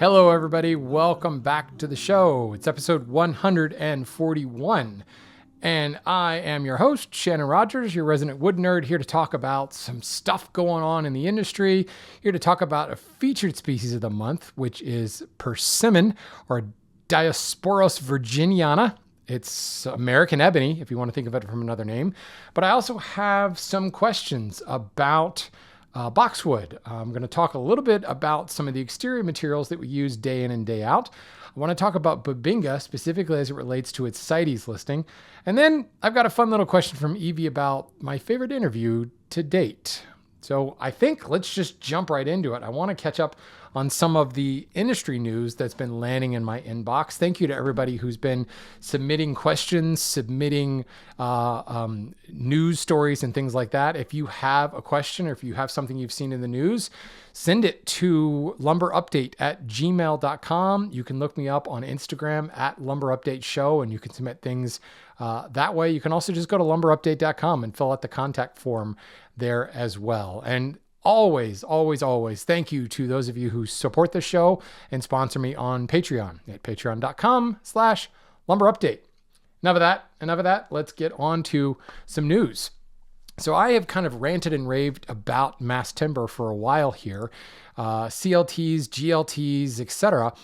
Hello, everybody. Welcome back to the show. It's episode 141. And I am your host, Shannon Rogers, your resident wood nerd, here to talk about some stuff going on in the industry, here to talk about a featured species of the month, which is Persimmon, or Diosporos virginiana. It's American Ebony, if you want to think of it from another name. But I also have some questions about Boxwood. I'm going to talk a little bit about some of the exterior materials that we use day in and day out. I want to talk about Bubinga, specifically as it relates to its CITES listing. And then I've got a fun little question from Evie about my favorite interview to date. So I think let's just jump right into it. I want to catch up on some of the industry news that's been landing in my inbox. Thank you to everybody who's been submitting questions, submitting news stories and things like that. If you have a question or if you have something you've seen in the news, send it to lumberupdate@gmail.com. You can look me up on Instagram @lumberupdateshow, and you can submit things that way. You can also just go to lumberupdate.com and fill out the contact form there as well. And always, thank you to those of you who support the show and sponsor me on Patreon at patreon.com/lumberupdate. Enough of that. Let's get on to some news. So I have kind of ranted and raved about mass timber for a while here, CLTs, GLTs, etc.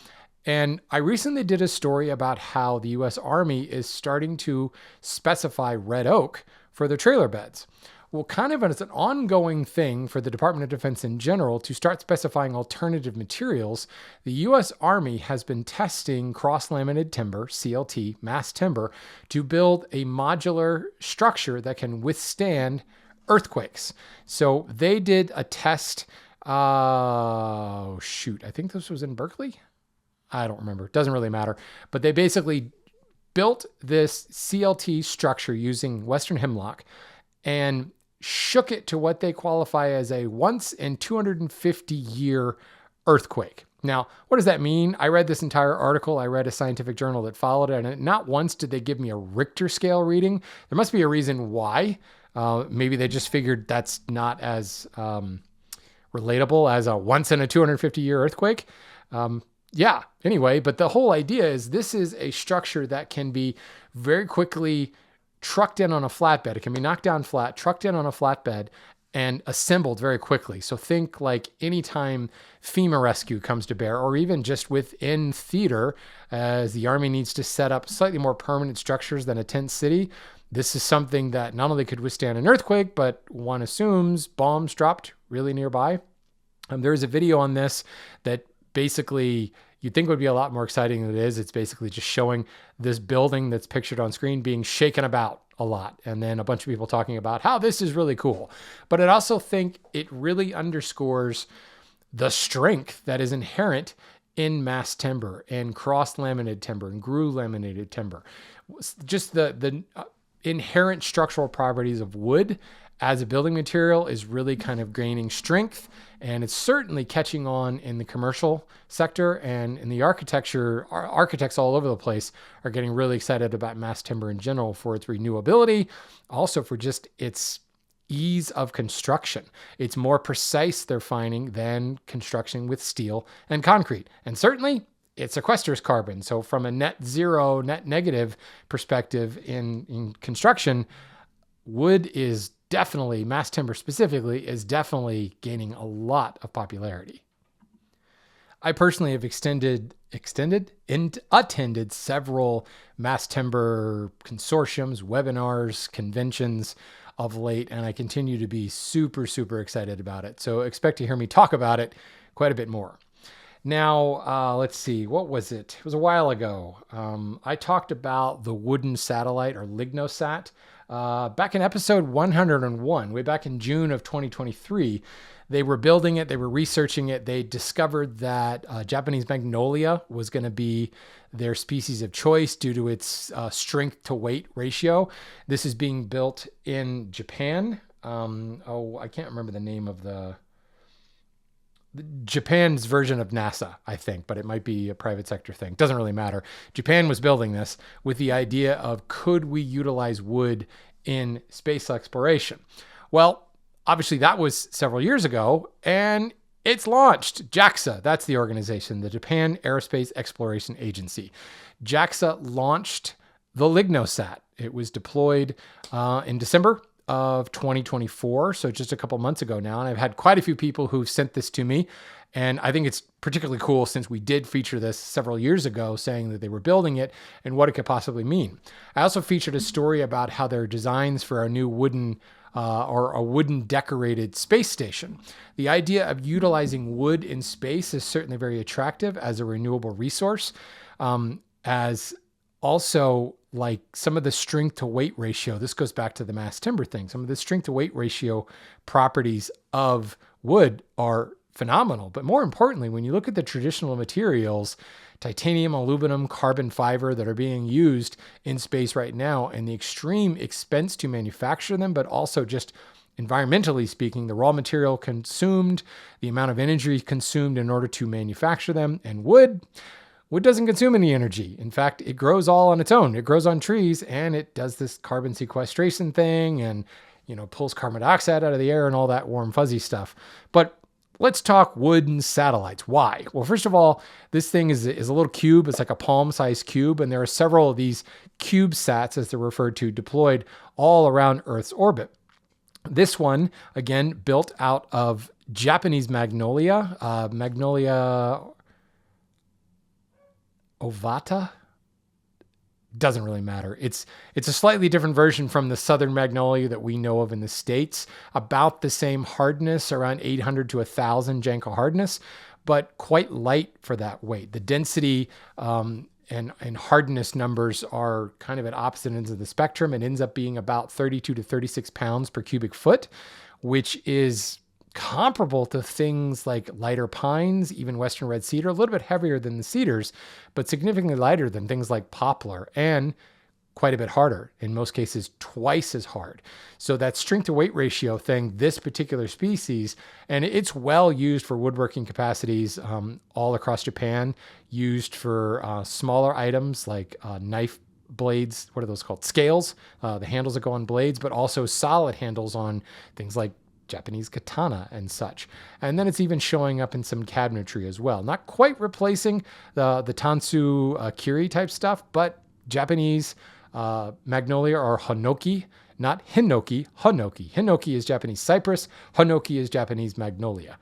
And I recently did a story about how the U.S. Army is starting to specify red oak for their trailer beds. Well, kind of as an ongoing thing for the Department of Defense in general to start specifying alternative materials, the U.S. Army has been testing cross-laminated timber, CLT, mass timber, to build a modular structure that can withstand earthquakes. So they did a test, I think this was in Berkeley? I don't remember. It doesn't really matter. But they basically built this CLT structure using Western hemlock and shook it to what they qualify as a once in 250 year earthquake. Now, what does that mean? I read this entire article. I read a scientific journal that followed it, and not once did they give me a Richter scale reading. There must be a reason why. Maybe they just figured that's not as relatable as a once in a 250 year earthquake. Anyway, but the whole idea is this is a structure that can be very quickly trucked in on a flatbed. It can be knocked down flat, trucked in on a flatbed, and assembled very quickly. So think like anytime FEMA rescue comes to bear, or even just within theater, as the Army needs to set up slightly more permanent structures than a tent city, this is something that not only could withstand an earthquake, but one assumes bombs dropped really nearby. There is a video on this that basically you'd think would be a lot more exciting than it is. It's basically just showing this building that's pictured on screen being shaken about a lot. And then a bunch of people talking about how this is really cool. But I also think it really underscores the strength that is inherent in mass timber and cross-laminated timber and groove-laminated timber. Just the inherent structural properties of wood as a building material is really kind of gaining strength, and it's certainly catching on in the commercial sector, and in the architecture. Architects all over the place are getting really excited about mass timber in general for its renewability, also for just its ease of construction. It's more precise, they're finding, than construction with steel and concrete. And certainly it sequesters carbon. So from a net zero, net negative perspective in construction, wood is definitely, mass timber specifically, is definitely gaining a lot of popularity. I personally have attended several mass timber consortiums, webinars, conventions of late, and I continue to be super, super excited about it. So expect to hear me talk about it quite a bit more. Now, let's see, what was it? It was a while ago. I talked about the wooden satellite, or Lignosat, back in episode 101, way back in June of 2023. They were building it. They were researching it. They discovered that Japanese magnolia was going to be their species of choice due to its strength to weight ratio. This is being built in Japan. I can't remember the name of Japan's version of NASA, I think, but it might be a private sector thing. Doesn't really matter. Japan was building this with the idea of, could we utilize wood in space exploration? Well, obviously that was several years ago, and It's launched. JAXA, that's the organization, the Japan Aerospace Exploration Agency. JAXA launched the Lignosat. It was deployed in December of 2024, so just a couple months ago now. And I've had quite a few people who've sent this to me. And I think it's particularly cool since we did feature this several years ago, saying that they were building it and what it could possibly mean. I also featured a story about how their designs for a new wooden or a wooden decorated space station. The idea of utilizing wood in space is certainly very attractive as a renewable resource, as also like some of the strength to weight ratio. This goes back to the mass timber thing. Some of the strength to weight ratio properties of wood are phenomenal. But more importantly, when you look at the traditional materials, titanium, aluminum, carbon fiber that are being used in space right now, and the extreme expense to manufacture them, but also just environmentally speaking, the raw material consumed, the amount of energy consumed in order to manufacture them, and wood doesn't consume any energy. In fact, it grows all on its own. It grows on trees, and it does this carbon sequestration thing and, pulls carbon dioxide out of the air and all that warm, fuzzy stuff. But let's talk wood and satellites. Why? Well, first of all, this thing is a little cube. It's like a palm-sized cube, and there are several of these CubeSats, as they're referred to, deployed all around Earth's orbit. This one, again, built out of Japanese magnolia, Magnolia ovata. Doesn't really matter. It's a slightly different version from the southern magnolia that we know of in the States. About the same hardness, around 800 to 1,000 Janko hardness, but quite light for that weight. The density and hardness numbers are kind of at opposite ends of the spectrum. It ends up being about 32 to 36 pounds per cubic foot, which is comparable to things like lighter pines, even western red cedar, a little bit heavier than the cedars, but significantly lighter than things like poplar, and quite a bit harder, in most cases twice as hard. So that strength to weight ratio thing, this particular species, and it's well used for woodworking capacities all across Japan, used for smaller items like knife blades, what are those called? Scales, the handles that go on blades, but also solid handles on things like Japanese katana and such. And then it's even showing up in some cabinetry as well. Not quite replacing the Tansu Kiri type stuff, but Japanese magnolia or hinoki, not hinoki, hinoki. Hinoki is Japanese cypress, hinoki is Japanese magnolia.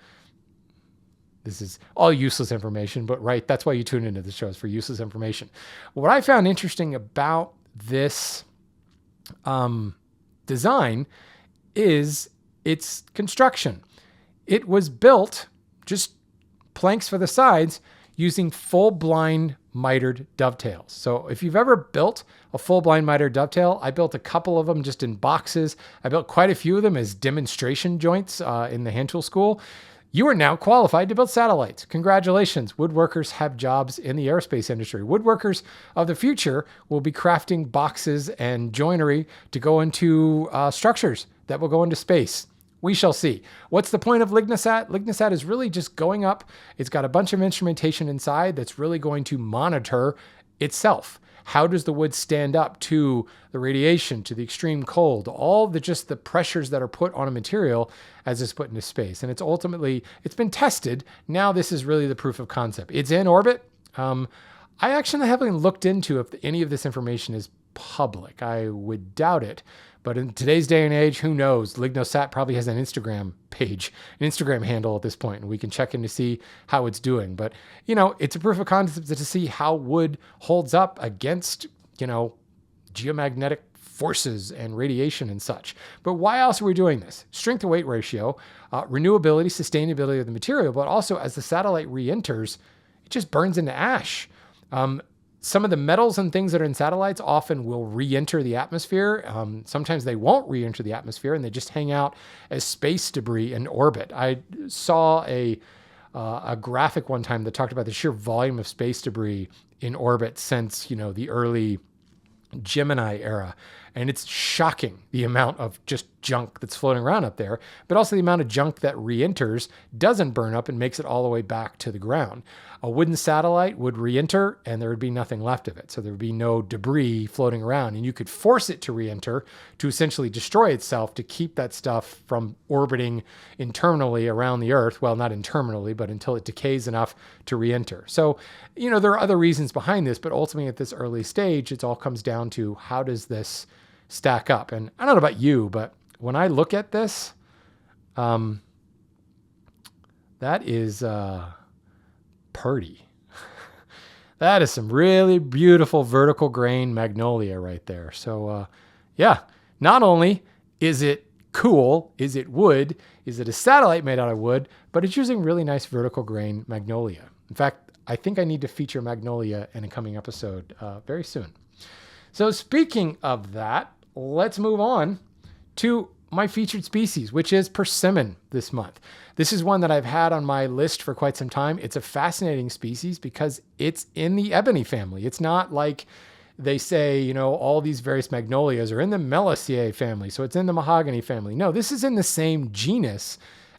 This is all useless information, but right, that's why you tune into the shows, for useless information. What I found interesting about this design is its construction. It was built, just planks for the sides, using full blind mitered dovetails. So if you've ever built a full blind mitered dovetail, I built a couple of them just in boxes. I built quite a few of them as demonstration joints in the hand tool school. You are now qualified to build satellites. Congratulations. Woodworkers have jobs in the aerospace industry. Woodworkers of the future will be crafting boxes and joinery to go into structures that will go into space. We shall see. What's the point of Lignosat? Lignosat is really just going up. It's got a bunch of instrumentation inside that's really going to monitor itself. How does the wood stand up to the radiation, to the extreme cold, all the just the pressures that are put on a material as it's put into space? And it's been tested. Now this is really the proof of concept. It's in orbit. I actually haven't looked into if any of this information is public. I would doubt it. But in today's day and age, who knows? Lignosat probably has an Instagram page, an Instagram handle at this point, and we can check in to see how it's doing. But, it's a proof of concept to see how wood holds up against, geomagnetic forces and radiation and such. But why else are we doing this? Strength to weight ratio, renewability, sustainability of the material, but also as the satellite re-enters, it just burns into ash. Some of the metals and things that are in satellites often will re-enter the atmosphere. Sometimes they won't re-enter the atmosphere and they just hang out as space debris in orbit. I saw a graphic one time that talked about the sheer volume of space debris in orbit since, the early Gemini era. And it's shocking the amount of just junk that's floating around up there, but also the amount of junk that re-enters, doesn't burn up, and makes it all the way back to the ground. A wooden satellite would re-enter and there would be nothing left of it. So there would be no debris floating around, and you could force it to re-enter to essentially destroy itself to keep that stuff from orbiting internally around the Earth. Well, not internally, but until it decays enough to re-enter. So, there are other reasons behind this, but ultimately at this early stage, it all comes down to how does this stack up? And I don't know about you, but when I look at this, that is pretty. That is some really beautiful vertical grain magnolia right there. So yeah, not only is it cool, is it wood, is it a satellite made out of wood, but it's using really nice vertical grain magnolia. In fact, I think I need to feature magnolia in a coming episode very soon. So speaking of that, let's move on to my featured species, which is persimmon this month. This is one that I've had on my list for quite some time. It's a fascinating species because it's in the ebony family. It's not like they say, all these various magnolias are in the Meliaceae family, so it's in the mahogany family. No, this is in the same genus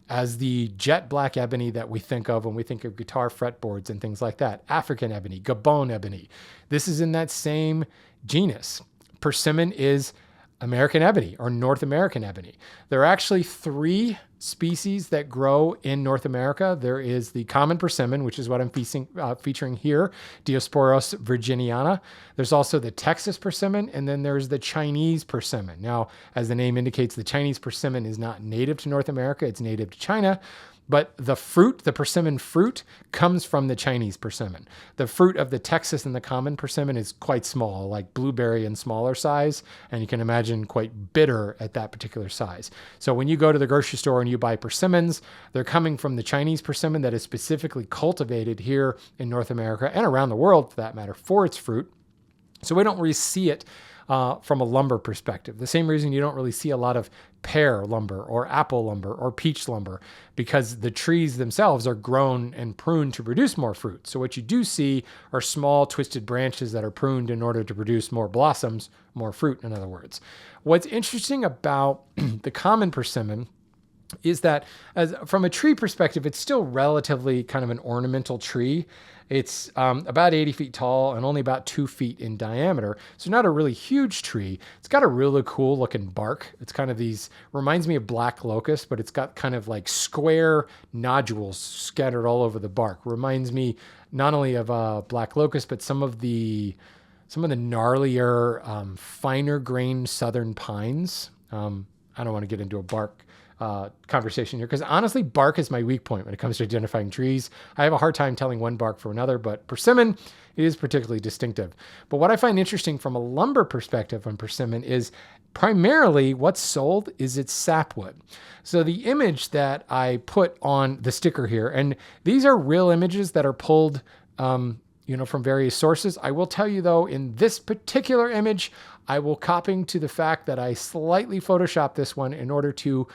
as the jet black ebony that we think of when we think of guitar fretboards and things like that. African ebony, Gabon ebony. This is in that same genus. Persimmon is American ebony or North American ebony. There are actually 3 species that grow in North America. There is the common persimmon, which is what I'm featuring here, Diosporos virginiana. There's also the Texas persimmon, and then there's the Chinese persimmon. Now, as the name indicates, the Chinese persimmon is not native to North America. It's native to China. But the fruit, the persimmon fruit, comes from the Chinese persimmon. The fruit of the Texas and the common persimmon is quite small, like blueberry in smaller size, and you can imagine quite bitter at that particular size. So when you go to the grocery store and you buy persimmons, they're coming from the Chinese persimmon that is specifically cultivated here in North America and around the world, for that matter, for its fruit. So we don't really see it from a lumber perspective. The same reason you don't really see a lot of pear lumber or apple lumber or peach lumber, because the trees themselves are grown and pruned to produce more fruit. So what you do see are small twisted branches that are pruned in order to produce more blossoms, more fruit, in other words. What's interesting about the common persimmon is that from a tree perspective, it's still relatively kind of an ornamental tree. It's about 80 feet tall and only about 2 feet in diameter. So not a really huge tree. It's got a really cool looking bark. It's kind of reminds me of black locust, but it's got kind of like square nodules scattered all over the bark. Reminds me not only of black locust, but some of the gnarlier, finer grained southern pines. I don't want to get into a bark conversation here, because honestly, bark is my weak point when it comes to identifying trees. I have a hard time telling one bark from another, but persimmon is particularly distinctive. But what I find interesting from a lumber perspective on persimmon is primarily what's sold is its sapwood. So the image that I put on the sticker here, and these are real images that are pulled from various sources. I will tell you though, in this particular image, I will copying to the fact that I slightly photoshopped this one in order to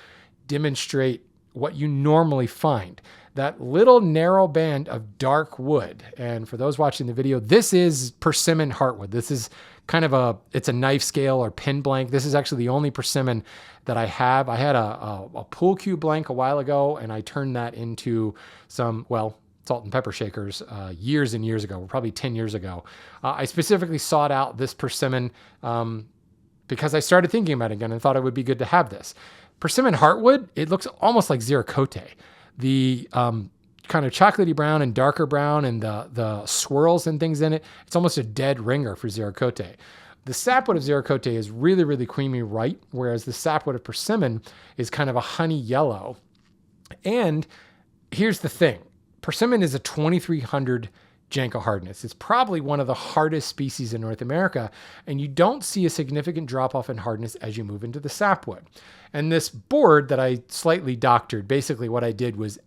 demonstrate what you normally find. That little narrow band of dark wood. And for those watching the video, this is persimmon heartwood. This is kind of it's a knife scale or pin blank. This is actually the only persimmon that I have. I had a pool cue blank a while ago, and I turned that into some, salt and pepper shakers years and years ago, probably 10 years ago. I specifically sought out this persimmon because I started thinking about it again and thought it would be good to have this. Persimmon heartwood, it looks almost like ziricote. The kind of chocolatey brown and darker brown and the swirls and things in it, it's almost a dead ringer for ziricote. The sapwood of ziricote is really, really creamy white, whereas the sapwood of persimmon is kind of a honey yellow. And here's the thing. Persimmon is a 2300 Janka hardness. It's probably one of the hardest species in North America, and you don't see a significant drop off in hardness as you move into the sapwood. And this board that I slightly doctored, basically what I did was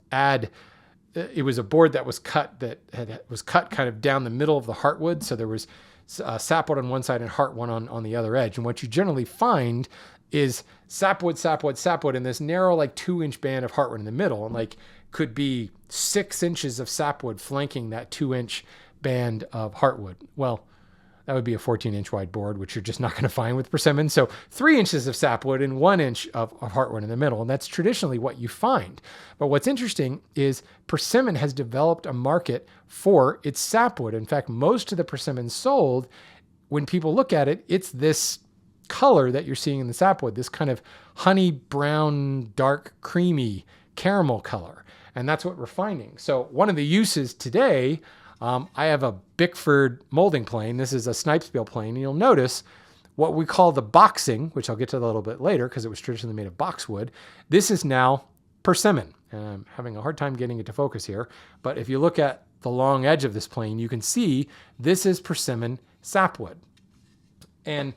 it was a board that was cut kind of down the middle of the heartwood. So there was sapwood on one side and heartwood on the other edge. And what you generally find is sapwood in this narrow, 2-inch band of heartwood in the middle, and could be 6 inches of sapwood flanking that 2-inch band of heartwood. Well, That would be a 14-inch wide board, which you're just not going to find with persimmon. So 3 inches of sapwood and 1 inch of heartwood in the middle. And that's traditionally what you find. But what's interesting is persimmon has developed a market for its sapwood. In fact, most of the persimmon sold, when people look at it, it's this color that you're seeing in the sapwood, this kind of honey brown, dark, creamy caramel color. And that's what we're finding. So one of the uses today, I have a Bickford molding plane. This is a Snipesbill plane. And you'll notice what we call the boxing, which I'll get to a little bit later because it was traditionally made of boxwood. This is now persimmon. And I'm having a hard time getting it to focus here. But if you look at the long edge of this plane, you can see this is persimmon sapwood. And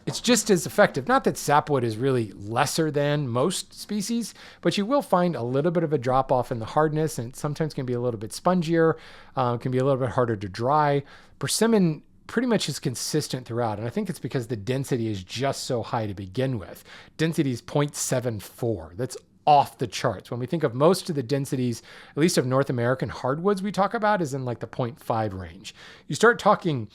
it's just as effective. Not that sapwood is really lesser than most species, but you will find a little bit of a drop off in the hardness, and it sometimes can be a little bit spongier, can be a little bit harder to dry. Persimmon pretty much is consistent throughout, and I think it's because the density is just so high to begin with. Density is 0.74. That's off the charts. When we think of most of the densities, at least of North American hardwoods we talk about, is in like the 0.5 range. You start talking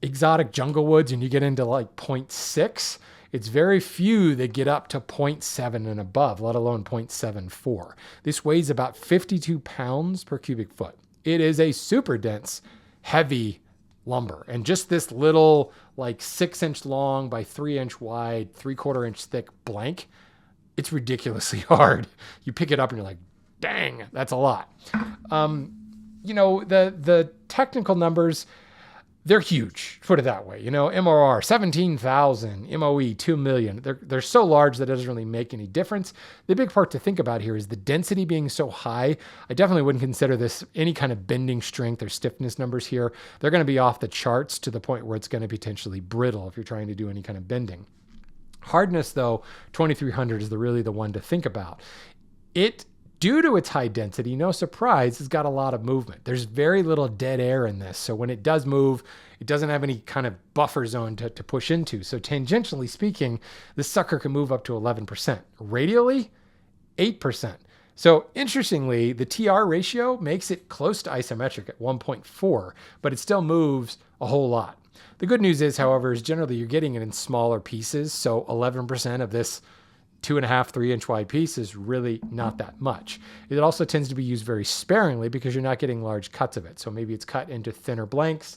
exotic jungle woods and you get into like 0.6, it's very few that get up to 0.7 and above, let alone 0.74. This weighs about 52 pounds per cubic foot. It is a super dense, heavy lumber. And just this little like 6-inch long by 3-inch wide, 3/4 inch thick blank, it's ridiculously hard. You pick it up and you're like, dang, that's a lot. The technical numbers, they're huge, put it that way. MRR, 17,000, MOE, 2 million. They're so large that it doesn't really make any difference. The big part to think about here is the density being so high. I definitely wouldn't consider this any kind of bending strength or stiffness numbers here. They're going to be off the charts to the point where it's going to be potentially brittle if you're trying to do any kind of bending. Hardness, though, 2300 is really the one to think about. It, due to its high density, no surprise, it's got a lot of movement. There's very little dead air in this. So when it does move, it doesn't have any kind of buffer zone to push into. So tangentially speaking, this sucker can move up to 11%. Radially, 8%. So interestingly, the TR ratio makes it close to isometric at 1.4, but it still moves a whole lot. The good news is, however, is generally you're getting it in smaller pieces. So 11% of this 2.5, 3-inch wide piece is really not that much. It also tends to be used very sparingly because you're not getting large cuts of it. So maybe it's cut into thinner blanks.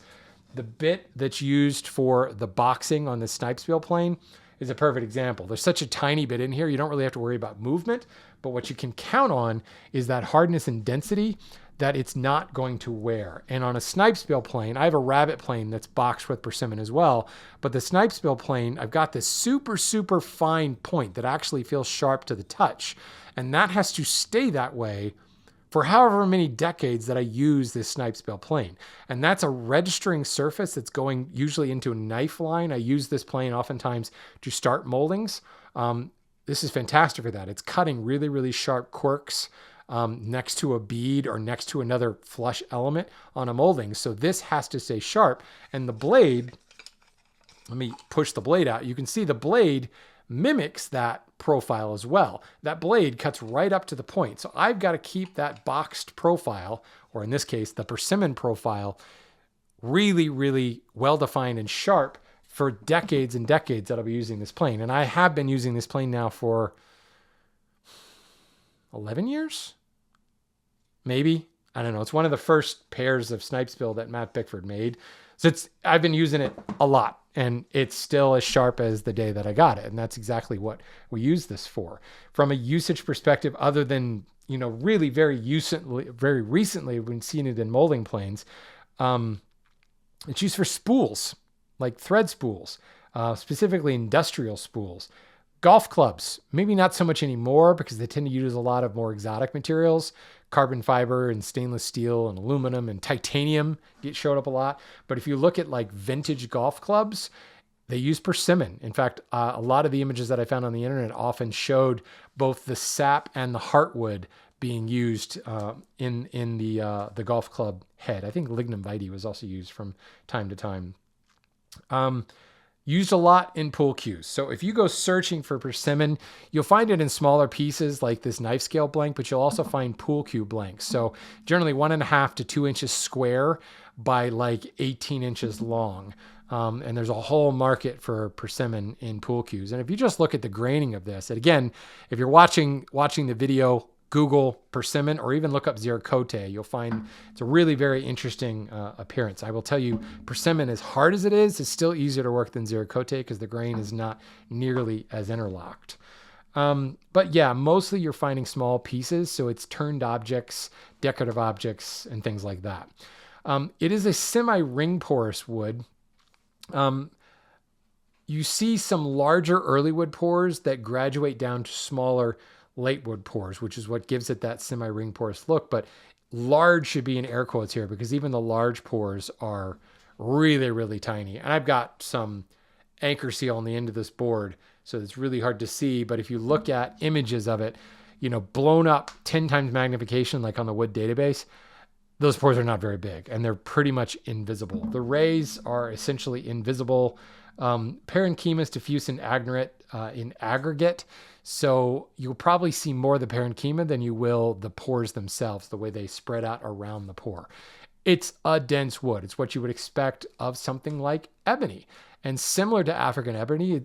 The bit that's used for the boxing on the Snipesbill plane is a perfect example. There's such a tiny bit in here, you don't really have to worry about movement, but what you can count on is that hardness and density that it's not going to wear. And on a Snipesbill plane, I have a rabbit plane that's boxed with persimmon as well, but the Snipesbill plane, I've got this super, super fine point that actually feels sharp to the touch. And that has to stay that way for however many decades that I use this Snipesbill plane. And that's a registering surface that's going usually into a knife line. I use this plane oftentimes to start moldings. This is fantastic for that. It's cutting really, really sharp quirks next to a bead or next to another flush element on a molding. So this has to stay sharp. And the blade, let me push the blade out. You can see the blade mimics that profile as well. That blade cuts right up to the point. So I've got to keep that boxed profile, or in this case, the persimmon profile, really, really well-defined and sharp for decades and decades that I'll be using this plane. And I have been using this plane now for 11 years? Maybe. I don't know. It's one of the first pairs of Snipesbill that Matt Bickford made. So I've been using it a lot, and it's still as sharp as the day that I got it. And that's exactly what we use this for. From a usage perspective, other than, really very recently, we've been seeing it in molding planes. It's used for spools, like thread spools, specifically industrial spools. Golf clubs, maybe not so much anymore because they tend to use a lot of more exotic materials. Carbon fiber and stainless steel and aluminum and titanium showed up a lot. But if you look at like vintage golf clubs, they use persimmon. In fact, a lot of the images that I found on the internet often showed both the sap and the heartwood being used in the golf club head. I think lignum vitae was also used from time to time. Used a lot in pool cues. So if you go searching for persimmon, you'll find it in smaller pieces like this knife scale blank, but you'll also find pool cue blanks. So generally 1.5 to 2 inches square by like 18 inches long. And there's a whole market for persimmon in pool cues. And if you just look at the graining of this, and again, if you're watching the video, Google persimmon or even look up Ziricote, you'll find it's a really very interesting appearance. I will tell you, persimmon, as hard as it is still easier to work than Ziricote because the grain is not nearly as interlocked. But yeah, mostly you're finding small pieces. So it's turned objects, decorative objects, and things like that. It is a semi-ring porous wood. You see some larger early wood pores that graduate down to smaller late wood pores, which is what gives it that semi-ring porous look. But large should be in air quotes here because even the large pores are really, really tiny. And I've got some anchor seal on the end of this board, so it's really hard to see. But if you look at images of it, blown up 10 times magnification, like on the wood database, those pores are not very big and they're pretty much invisible. The rays are essentially invisible. Parenchyma is diffuse and ignorant in aggregate. So you'll probably see more of the parenchyma than you will the pores themselves, the way they spread out around the pore. It's a dense wood. It's what you would expect of something like ebony. And similar to African ebony,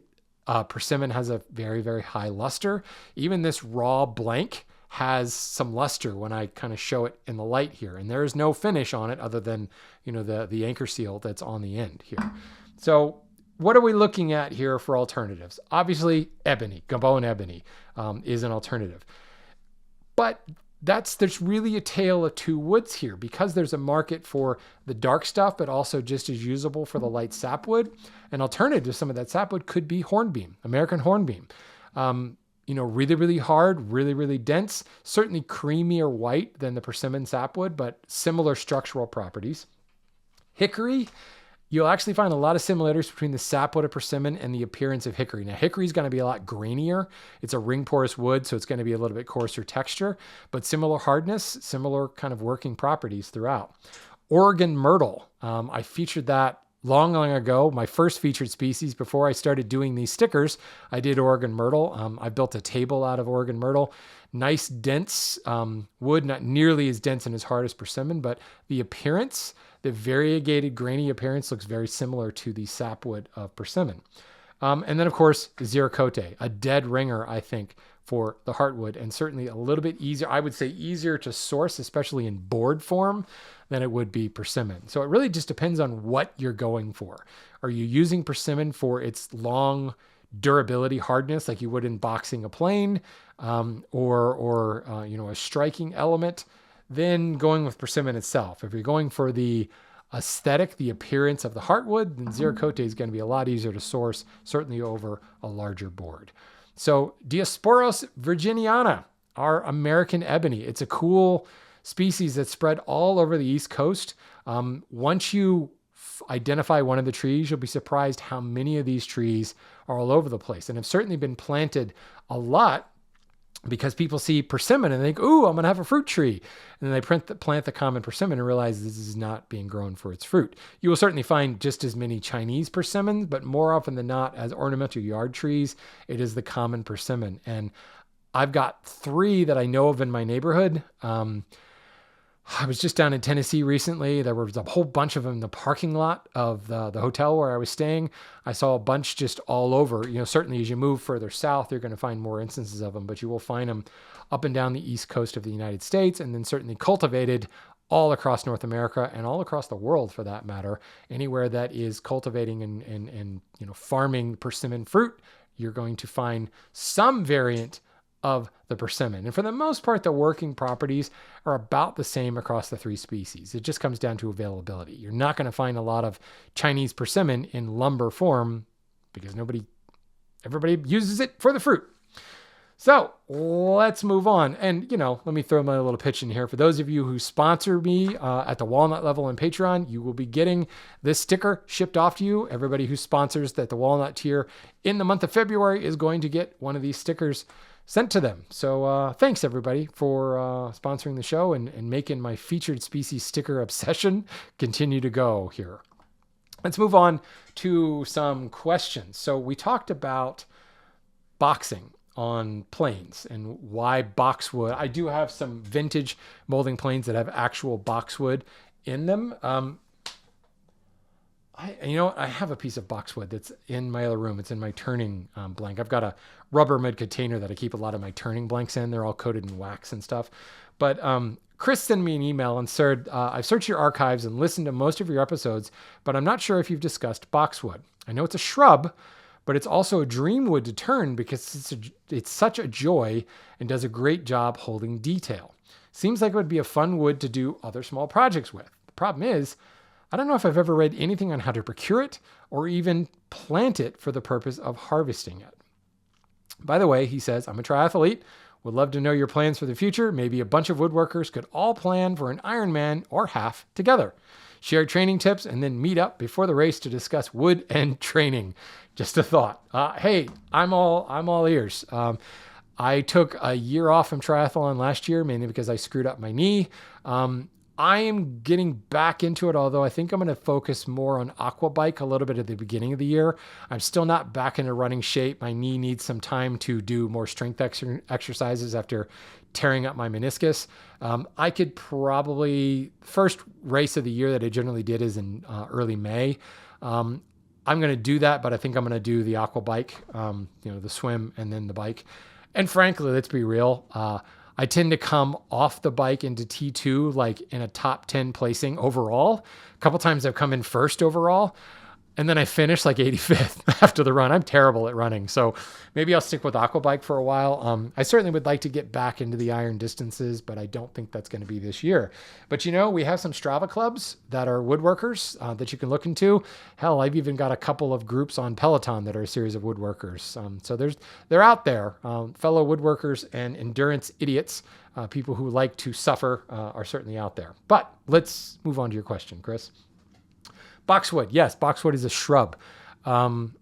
persimmon has a very, very high luster. Even this raw blank has some luster when I kind of show it in the light here. And there is no finish on it other than, the anchor seal that's on the end here. So what are we looking at here for alternatives? Obviously, ebony, Gabon ebony is an alternative. But there's really a tale of two woods here because there's a market for the dark stuff, but also just as usable for the light sapwood. An alternative to some of that sapwood could be hornbeam, American hornbeam. Really, really hard, really, really dense, certainly creamier white than the persimmon sapwood, but similar structural properties. Hickory, you'll actually find a lot of similarities between the sapwood of persimmon and the appearance of hickory. Now, hickory is going to be a lot grainier. It's a ring porous wood, so it's going to be a little bit coarser texture, but similar hardness, similar kind of working properties throughout. Oregon myrtle, I featured that long, long ago. My first featured species before I started doing these stickers, I did Oregon myrtle. I built a table out of Oregon myrtle. Nice, dense wood, not nearly as dense and as hard as persimmon, but the appearance, the variegated grainy appearance looks very similar to the sapwood of persimmon. And then, of course, Ziricote, a dead ringer, I think, for the heartwood, and certainly a little bit easier, I would say easier to source, especially in board form, than it would be persimmon. So it really just depends on what you're going for. Are you using persimmon for its long durability, hardness, like you would in boxing a plane, or a striking element? Then going with persimmon itself. If you're going for the aesthetic, the appearance of the heartwood, then Ziricote is going to be a lot easier to source, certainly over a larger board. So Diosporos virginiana, our American ebony. It's a cool species that's spread all over the East Coast. Once you identify one of the trees, you'll be surprised how many of these trees are all over the place and have certainly been planted a lot because people see persimmon and think, ooh, I'm going to have a fruit tree. And then they plant the common persimmon and realize this is not being grown for its fruit. You will certainly find just as many Chinese persimmons, but more often than not, as ornamental yard trees, it is the common persimmon. And I've got 3 that I know of in my neighborhood. I was just down in Tennessee recently. There was a whole bunch of them in the parking lot of the hotel where I was staying. I saw a bunch just all over. Certainly as you move further south, you're going to find more instances of them, but you will find them up and down the East Coast of the United States, and then certainly cultivated all across North America and all across the world for that matter. Anywhere that is cultivating and farming persimmon fruit, you're going to find some variant of the persimmon. And for the most part, the working properties are about the same across the 3 species. It just comes down to availability. You're not going to find a lot of Chinese persimmon in lumber form because everybody uses it for the fruit. So let's move on. And, let me throw my little pitch in here. For those of you who sponsor me at the walnut level on Patreon, you will be getting this sticker shipped off to you. Everybody who sponsors at the walnut tier in the month of February is going to get one of these stickers sent to them. So thanks everybody for sponsoring the show and making my featured species sticker obsession continue to go here. Let's move on to some questions. So we talked about boxing on planes and why boxwood. I do have some vintage molding planes that have actual boxwood in them. I have a piece of boxwood that's in my other room. It's in my turning blank. I've got a Rubbermaid container that I keep a lot of my turning blanks in. They're all coated in wax and stuff. But Chris sent me an email and said, I've searched your archives and listened to most of your episodes, but I'm not sure if you've discussed boxwood. I know it's a shrub, but it's also a dream wood to turn because it's such a joy and does a great job holding detail. Seems like it would be a fun wood to do other small projects with. The problem is, I don't know if I've ever read anything on how to procure it or even plant it for the purpose of harvesting it. By the way, he says, I'm a triathlete. Would love to know your plans for the future. Maybe a bunch of woodworkers could all plan for an Ironman or half together. Share training tips and then meet up before the race to discuss wood and training. Just a thought. Hey, I'm all ears. I took a year off from triathlon last year, mainly because I screwed up my knee. I am getting back into it, although I think I'm going to focus more on aqua bike a little bit at the beginning of the year. I'm still not back into running shape. My knee needs some time to do more strength exercises after tearing up my meniscus. I could probably, first race of the year that I generally did is in early May. I'm going to do that, but I think I'm going to do the aqua bike, the swim and then the bike. And frankly, let's be real. I tend to come off the bike into T2, like in a top 10 placing overall. A couple times I've come in first overall, and then I finish like 85th after the run. I'm terrible at running, so maybe I'll stick with aqua bike for a while. I certainly would like to get back into the iron distances, but I don't think that's going to be this year. But we have some Strava clubs that are woodworkers that you can look into. Hell, I've even got a couple of groups on Peloton that are a series of woodworkers. So they're out there. Fellow woodworkers and endurance idiots, people who like to suffer, are certainly out there. But let's move on to your question, Chris. Boxwood. Yes, boxwood is a shrub. And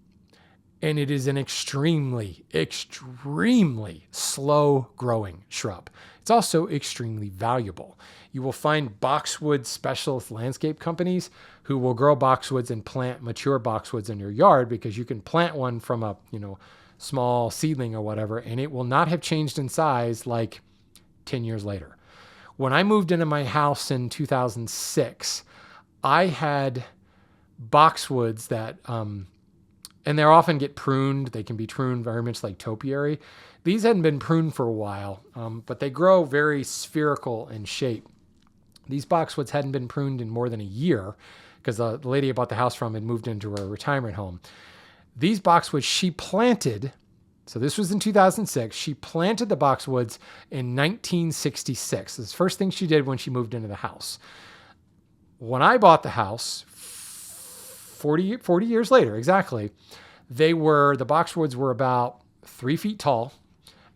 it is an extremely, extremely slow growing shrub. It's also extremely valuable. You will find boxwood specialist landscape companies who will grow boxwoods and plant mature boxwoods in your yard, because you can plant one from a, small seedling or whatever, and it will not have changed in size like 10 years later. When I moved into my house in 2006, I had boxwoods that, and they often get pruned. They can be pruned very much like topiary. These hadn't been pruned for a while, but they grow very spherical in shape. These boxwoods hadn't been pruned in more than a year because the lady I bought the house from had moved into her retirement home. These boxwoods she planted, so this was in 2006, she planted the boxwoods in 1966. This is the first thing she did when she moved into the house. When I bought the house, 40 years later, exactly, the boxwoods were about 3 feet tall,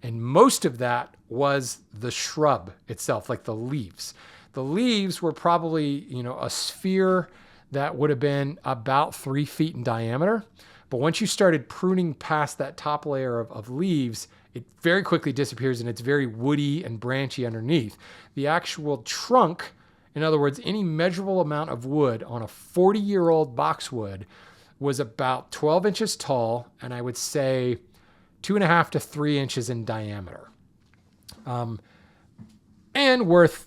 and most of that was the shrub itself, like the leaves. The leaves were probably, a sphere that would have been about 3 feet in diameter. But once you started pruning past that top layer of leaves, it very quickly disappears and it's very woody and branchy underneath. The actual trunk, in other words, any measurable amount of wood on a 40-year-old boxwood, was about 12 inches tall, and I would say 2.5 to 3 inches in diameter. And worth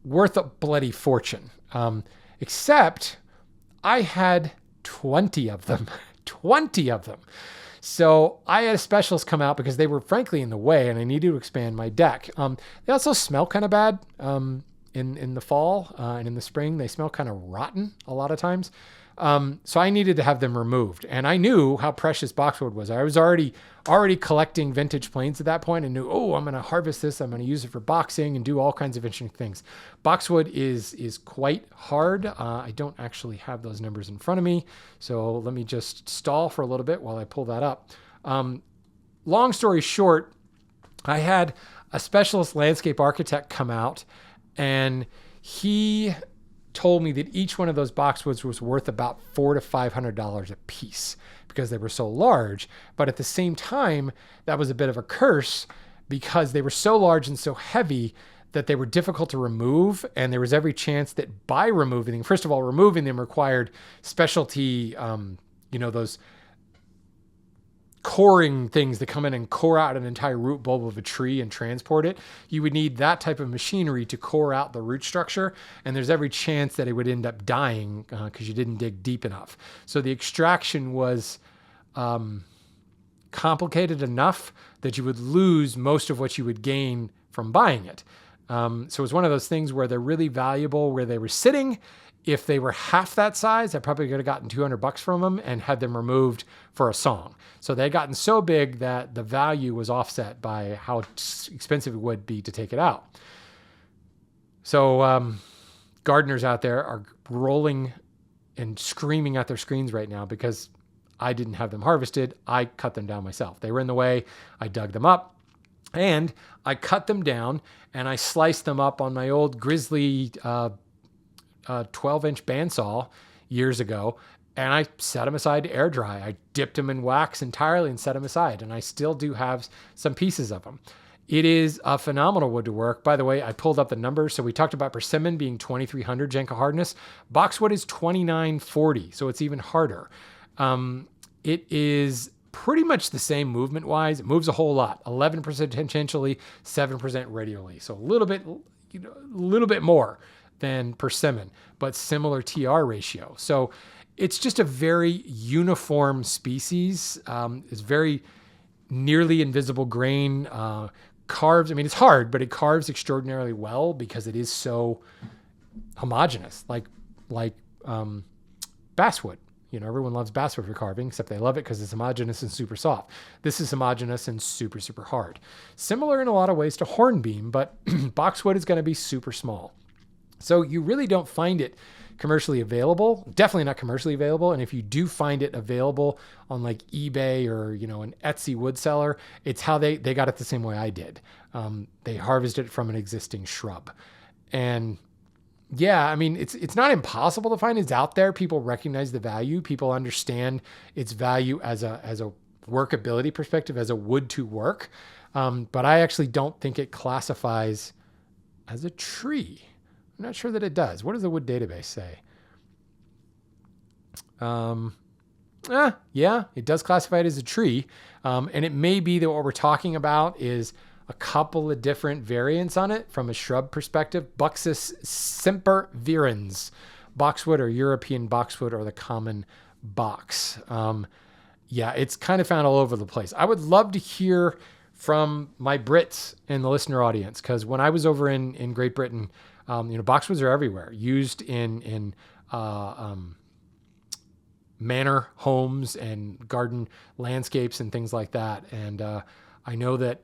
a bloody fortune. Except I had 20 of them. 20 of them. So I had a specialist come out because they were frankly in the way and I needed to expand my deck. They also smell kind of bad. In the fall and in the spring, they smell kind of rotten a lot of times. So I needed to have them removed. And I knew how precious boxwood was. I was already collecting vintage planes at that point and knew, I'm going to harvest this. I'm going to use it for boxing and do all kinds of interesting things. Boxwood is quite hard. I don't actually have those numbers in front of me. So let me just stall for a little bit while I pull that up. Long story short, I had a specialist landscape architect come out, and he told me that each one of those boxwoods was worth about $400 to $500 a piece because they were so large. But at the same time, that was a bit of a curse because they were so large and so heavy that they were difficult to remove. And there was every chance that by removing them, first of all, removing them required specialty, those coring things that come in and core out an entire root bulb of a tree and transport it. You would need that type of machinery to core out the root structure. And there's every chance that it would end up dying because you didn't dig deep enough. So the extraction was complicated enough that you would lose most of what you would gain from buying it. So it was one of those things where they're really valuable where they were sitting. If they were half that size, I probably could have gotten $200 from them and had them removed for a song. So they had gotten so big that the value was offset by how expensive it would be to take it out. So gardeners out there are rolling and screaming at their screens right now because I didn't have them harvested. I cut them down myself. They were in the way. I dug them up and I cut them down and I sliced them up on my old Grizzly 12-inch bandsaw years ago, and I set them aside to air dry. I dipped them in wax entirely and set them aside, and I still do have some pieces of them. It is a phenomenal wood to work. By the way, I pulled up the numbers. So we talked about Persimmon being 2300 Jenka hardness. Boxwood is 2940, so it's even harder. It is pretty much the same movement-wise. It moves a whole lot, 11% tangentially, 7% radially. So a little bit more than Persimmon, but similar TR ratio. So it's just a very uniform species. It's very nearly invisible grain, carves. I mean, it's hard, but it carves extraordinarily well because it is so homogeneous, like basswood. Everyone loves basswood for carving, except they love it because it's homogeneous and super soft. This is homogeneous and super, super hard. Similar in a lot of ways to hornbeam, but boxwood is going to be super small. So you really don't find it commercially available, definitely not commercially available. And if you do find it available on like eBay or, an Etsy wood seller, it's how they got it the same way I did. They harvested it from an existing shrub. And yeah, I mean, it's not impossible to find. It's out there. People recognize the value. People understand its value as a workability perspective, as a wood to work. But I actually don't think it classifies as a tree. I'm not sure that it does. What does the wood database say? Yeah, it does classify it as a tree. And it may be that what we're talking about is a couple of different variants on it from a shrub perspective. Buxus sempervirens, boxwood or European boxwood or the common box. Yeah, it's kind of found all over the place. I would love to hear from my Brits in the listener audience, because when I was over in Great Britain, boxwoods are everywhere, used in manor homes and garden landscapes and things like that. And I know that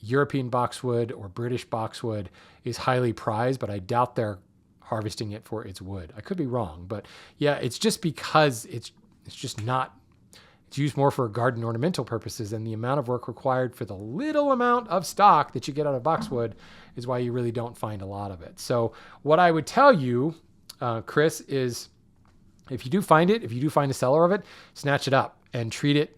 European boxwood or British boxwood is highly prized, but I doubt they're harvesting it for its wood. I could be wrong, but yeah, it's just because it's just not. It's used more for garden ornamental purposes, and the amount of work required for the little amount of stock that you get out of boxwood is why you really don't find a lot of it. So what I would tell you, Chris, is if you do find a seller of it, snatch it up and treat it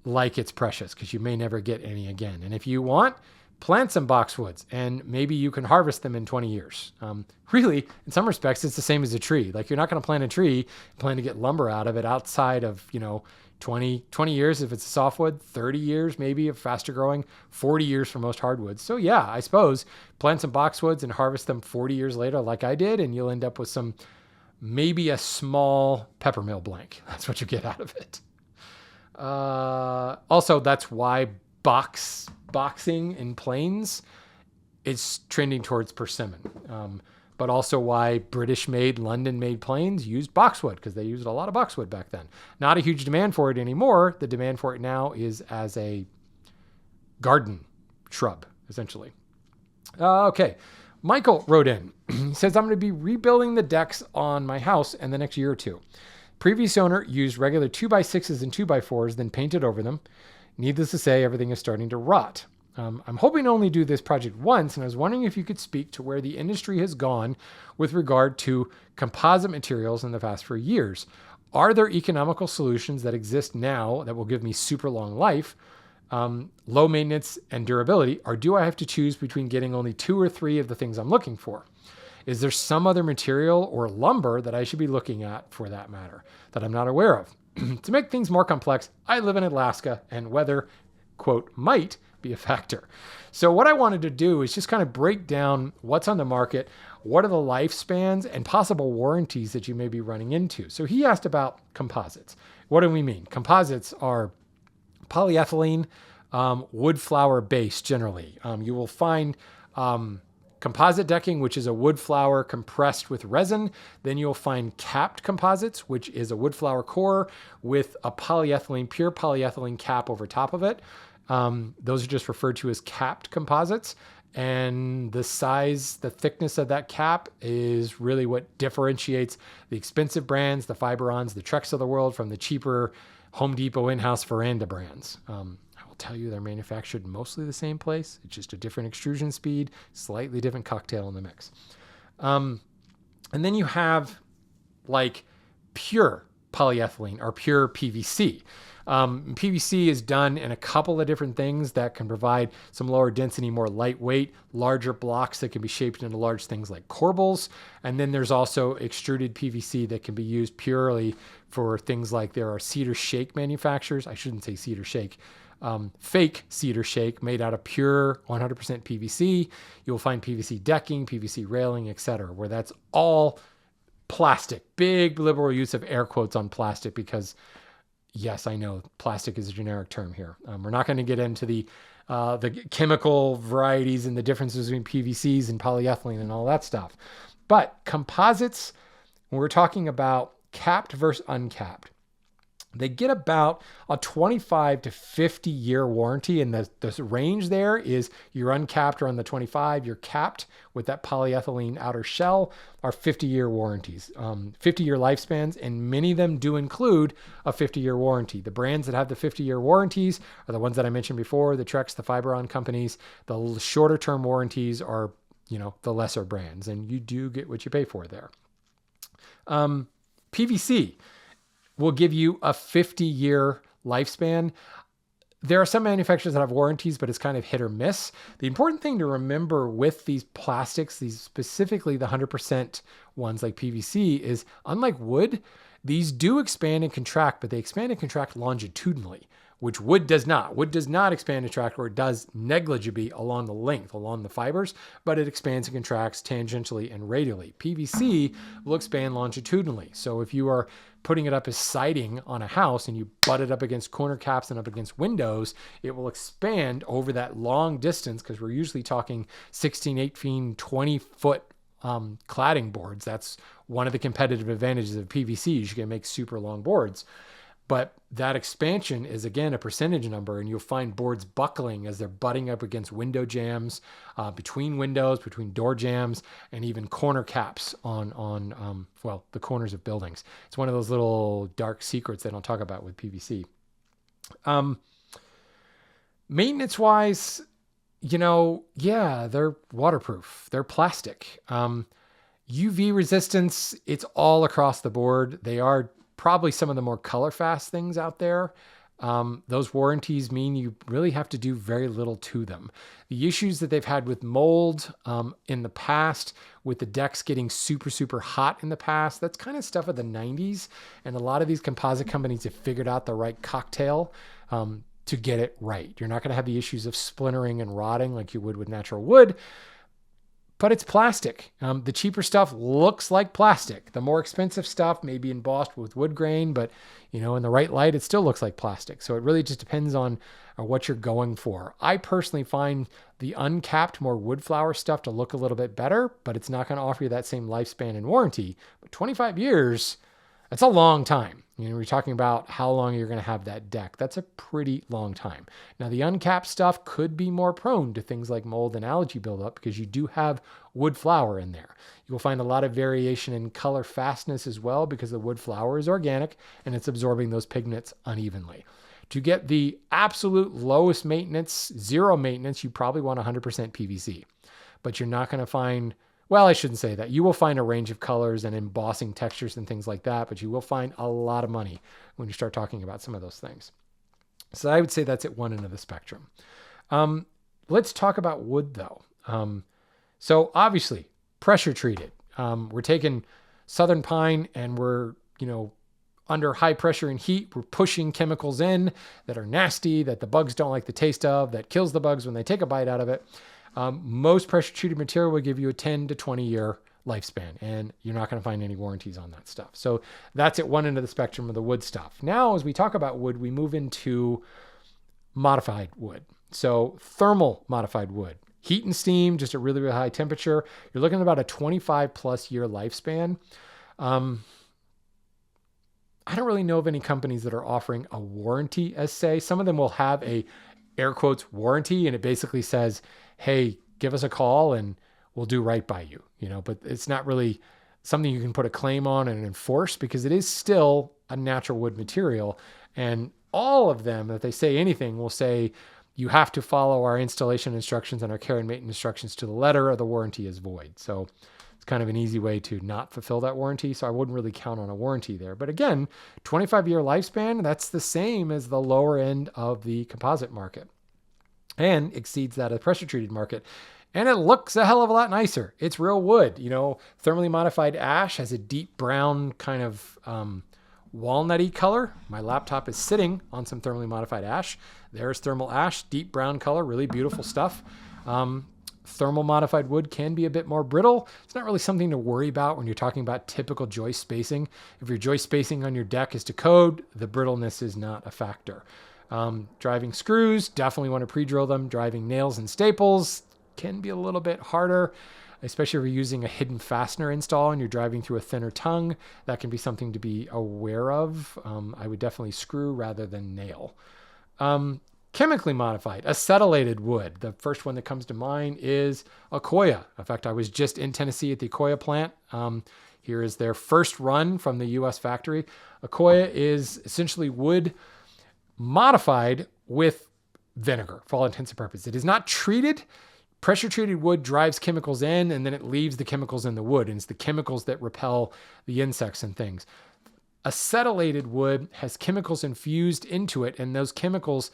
like it's precious, because you may never get any again. And if you want, plant some boxwoods and maybe you can harvest them in 20 years. Really, in some respects, it's the same as a tree. Like, you're not going to plant a tree and plan to get lumber out of it outside of, 20 years if it's a softwood, 30 years maybe if faster growing, 40 years for most hardwoods. So yeah, I suppose plant some boxwoods and harvest them 40 years later like I did, and you'll end up with maybe a small peppermill blank. That's what you get out of it. Also, that's why boxing in planes is trending towards persimmon. But also why British-made, London-made planes used boxwood, because they used a lot of boxwood back then. Not a huge demand for it anymore. The demand for it now is as a garden shrub, essentially. Okay. Michael wrote in. He says, I'm going to be rebuilding the decks on my house in the next year or two. Previous owner used regular 2x6s and 2x4s, then painted over them. Needless to say, everything is starting to rot. I'm hoping to only do this project once, and I was wondering if you could speak to where the industry has gone with regard to composite materials in the past few years. Are there economical solutions that exist now that will give me super long life, low maintenance and durability, or do I have to choose between getting only 2 or 3 of the things I'm looking for? Is there some other material or lumber that I should be looking at, for that matter, that I'm not aware of? To make things more complex, I live in Alaska and weather, quote, might be a factor. So what I wanted to do is just kind of break down what's on the market, what are the lifespans and possible warranties that you may be running into. So he asked about composites. What do we mean? Composites are polyethylene, wood flour based generally. You will find composite decking, which is a wood flour compressed with resin. Then you'll find capped composites, which is a wood flour core with a pure polyethylene cap over top of it. Those are just referred to as capped composites. And the size, the thickness of that cap is really what differentiates the expensive brands, the Fiberons, the Trex of the world from the cheaper Home Depot in-house veranda brands. I will tell you they're manufactured mostly the same place. It's just a different extrusion speed, slightly different cocktail in the mix. And then you have like pure polyethylene or pure PVC. PVC is done in a couple of different things that can provide some lower density, more lightweight, larger blocks that can be shaped into large things like corbels. And then there's also extruded PVC that can be used purely for things like there are cedar shake manufacturers. I shouldn't say cedar shake. Fake cedar shake made out of pure 100% PVC. You'll find PVC decking, PVC railing, etc., where that's all plastic. Big liberal use of air quotes on plastic because yes, I know plastic is a generic term here. We're not going to get into the chemical varieties and the differences between PVCs and polyethylene and all that stuff. But composites, when we're talking about capped versus uncapped, they get about a 25 to 50 year warranty. And the range there is you're uncapped or on the 25, you're capped with that polyethylene outer shell are 50-year warranties, 50-year lifespans. And many of them do include a 50-year warranty. The brands that have the 50-year warranties are the ones that I mentioned before, the Trex, the Fiberon companies. The shorter term warranties are, the lesser brands, and you do get what you pay for there. PVC will give you a 50-year lifespan. There are some manufacturers that have warranties, but it's kind of hit or miss. The important thing to remember with these plastics, these specifically the 100% ones like PVC, is unlike wood, these do expand and contract, but they expand and contract longitudinally, which wood does not. Wood does not expand and contract, or it does negligibly along the length, along the fibers, but it expands and contracts tangentially and radially. PVC will expand longitudinally. So if you are putting it up as siding on a house and you butt it up against corner caps and up against windows, it will expand over that long distance, because we're usually talking 16, 18, 20 foot cladding boards. That's one of the competitive advantages of PVC. You can make super long boards. But that expansion is, again, a percentage number, and you'll find boards buckling as they're butting up against window jambs, between windows, between door jambs, and even corner caps on the corners of buildings. It's one of those little dark secrets they don't talk about with PVC. Maintenance-wise, they're waterproof. They're plastic. UV resistance, it's all across the board. They are probably some of the more color fast things out there. Those warranties mean you really have to do very little to them. The issues that they've had with mold in the past, with the decks getting super, super hot in the past, that's kind of stuff of the 90s. And a lot of these composite companies have figured out the right cocktail to get it right. You're not going to have the issues of splintering and rotting like you would with natural wood. But it's plastic. The cheaper stuff looks like plastic. The more expensive stuff may be embossed with wood grain, but in the right light, it still looks like plastic. So it really just depends on what you're going for. I personally find the uncapped, more wood flour stuff to look a little bit better, but it's not going to offer you that same lifespan and warranty. But 25 years, that's a long time. We're talking about how long you're going to have that deck. That's a pretty long time. Now, the uncapped stuff could be more prone to things like mold and algae buildup because you do have wood flour in there. You will find a lot of variation in color fastness as well because the wood flour is organic and it's absorbing those pigments unevenly. To get the absolute lowest maintenance, zero maintenance, you probably want 100% PVC. But you're not going to find... Well, I shouldn't say that. You will find a range of colors and embossing textures and things like that, but you will find a lot of money when you start talking about some of those things. So I would say that's at one end of the spectrum. Let's talk about wood, though. So obviously, pressure treated. We're taking southern pine and we're, under high pressure and heat, we're pushing chemicals in that are nasty, that the bugs don't like the taste of, that kills the bugs when they take a bite out of it. Most pressure treated material will give you a 10 to 20 year lifespan, and you're not going to find any warranties on that stuff. So that's at one end of the spectrum of the wood stuff. Now, as we talk about wood, we move into modified wood. So thermal modified wood, heat and steam, just at really, really high temperature. You're looking at about a 25 plus year lifespan. I don't really know of any companies that are offering a warranty as say. Some of them will have a air quotes warranty, and it basically says, hey, give us a call and we'll do right by you, but it's not really something you can put a claim on and enforce because it is still a natural wood material. And all of them, if they say anything, will say you have to follow our installation instructions and our care and maintenance instructions to the letter or the warranty is void. So it's kind of an easy way to not fulfill that warranty. So I wouldn't really count on a warranty there. But again, 25-year lifespan, that's the same as the lower end of the composite market and exceeds that of the pressure treated market. And it looks a hell of a lot nicer. It's real wood. Thermally modified ash has a deep brown kind of walnutty color. My laptop is sitting on some thermally modified ash. There's thermal ash, deep brown color, really beautiful stuff. Thermal modified wood can be a bit more brittle. It's not really something to worry about when you're talking about typical joist spacing. If your joist spacing on your deck is to code, the brittleness is not a factor. Driving screws, definitely want to pre-drill them. Driving nails and staples can be a little bit harder, especially if you're using a hidden fastener install and you're driving through a thinner tongue. That can be something to be aware of. I would definitely screw rather than nail. Chemically modified, acetylated wood. The first one that comes to mind is Accoya. In fact, I was just in Tennessee at the Accoya plant. Here is their first run from the U.S. factory. Accoya is essentially wood modified with vinegar for all intents and purposes. It is not treated. Pressure treated wood drives chemicals in and then it leaves the chemicals in the wood, and it's the chemicals that repel the insects and things. Acetylated wood has chemicals infused into it, and those chemicals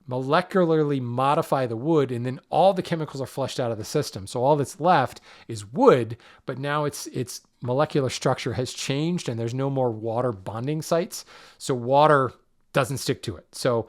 molecularly modify the wood, and then all the chemicals are flushed out of the system. So all that's left is wood, but now its molecular structure has changed and there's no more water bonding sites. So water doesn't stick to it. So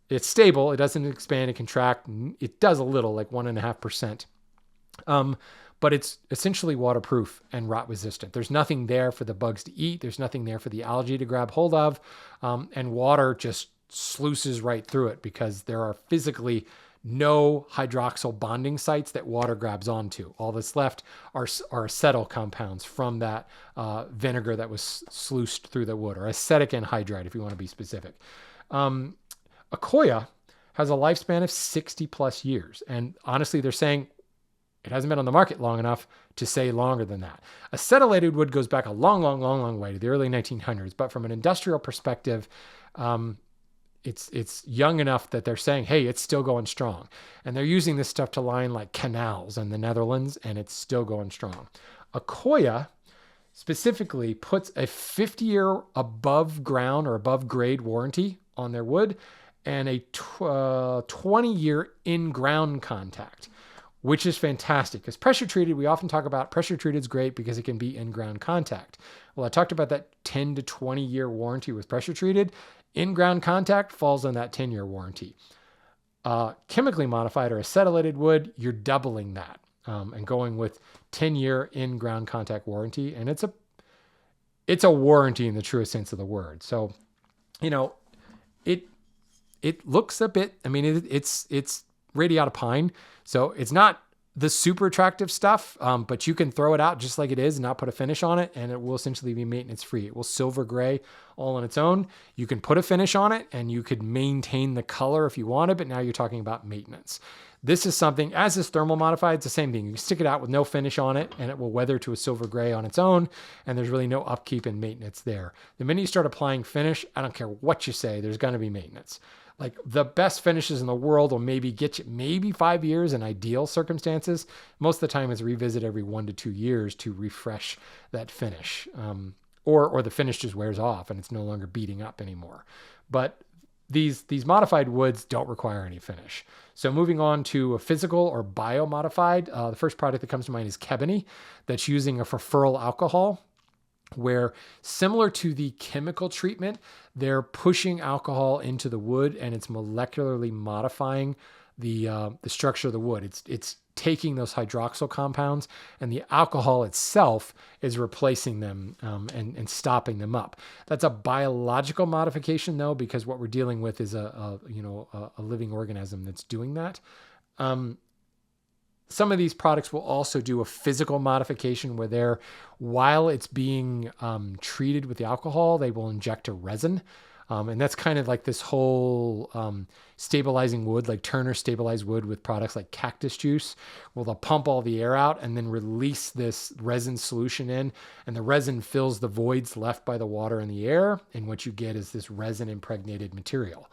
it's stable. It doesn't expand and contract. It does a little, like 1.5%. But it's essentially waterproof and rot resistant. There's nothing there for the bugs to eat. There's nothing there for the algae to grab hold of. And water just sluices right through it because there are physically no hydroxyl bonding sites that water grabs onto. All that's left are acetyl compounds from that vinegar that was sluiced through the wood, or acetic anhydride if you want to be specific. Accoya has a lifespan of 60 plus years. And honestly, they're saying it hasn't been on the market long enough to say longer than that. Acetylated wood goes back a long way to the early 1900s. But from an industrial perspective, it's young enough that they're saying, hey, it's still going strong. And they're using this stuff to line like canals in the Netherlands, and it's still going strong. Accoya specifically puts a 50-year above ground or above grade warranty on their wood and a 20-year in-ground contact, which is fantastic. Because pressure treated, we often talk about pressure treated is great because it can be in-ground contact. Well, I talked about that 10 to 20-year warranty with pressure treated. In-ground contact falls on that 10-year warranty. Chemically modified or acetylated wood, you're doubling that and going with 10-year in-ground contact warranty. And it's a warranty in the truest sense of the word. So, it looks a bit, it's radiata pine. So it's not the super attractive stuff, but you can throw it out just like it is and not put a finish on it, and it will essentially be maintenance free. It will silver gray all on its own. You can put a finish on it and you could maintain the color if you wanted, but now you're talking about maintenance. This is something, as is thermal modified, it's the same thing. You can stick it out with no finish on it and it will weather to a silver gray on its own, and there's really no upkeep and maintenance there. The minute you start applying finish, I don't care what you say, there's going to be maintenance. Like the best finishes in the world will maybe get you maybe 5 years in ideal circumstances. Most of the time it's revisit every 1 to 2 years to refresh that finish. Or the finish just wears off and it's no longer beating up anymore. But these modified woods don't require any finish. So moving on to a physical or biomodified, the first product that comes to mind is Ebony, that's using a furfuryl alcohol. where, similar to the chemical treatment, they're pushing alcohol into the wood and it's molecularly modifying the structure of the wood. It's taking those hydroxyl compounds, and the alcohol itself is replacing them and stopping them up. That's a biological modification, though, because what we're dealing with is a living organism that's doing that. Some of these products will also do a physical modification where while it's being treated with the alcohol, they will inject a resin. And that's kind of like this whole stabilizing wood, like Turner stabilized wood with products like cactus juice, where they'll pump all the air out and then release this resin solution in, and the resin fills the voids left by the water and the air, and what you get is this resin impregnated material.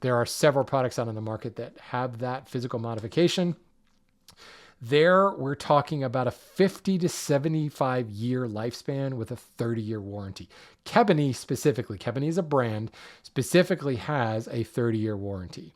There are several products out on the market that have that physical modification. There, we're talking about a 50 to 75 year lifespan with a 30-year warranty. Ebony specifically, Ebony is a brand, specifically has a 30-year warranty.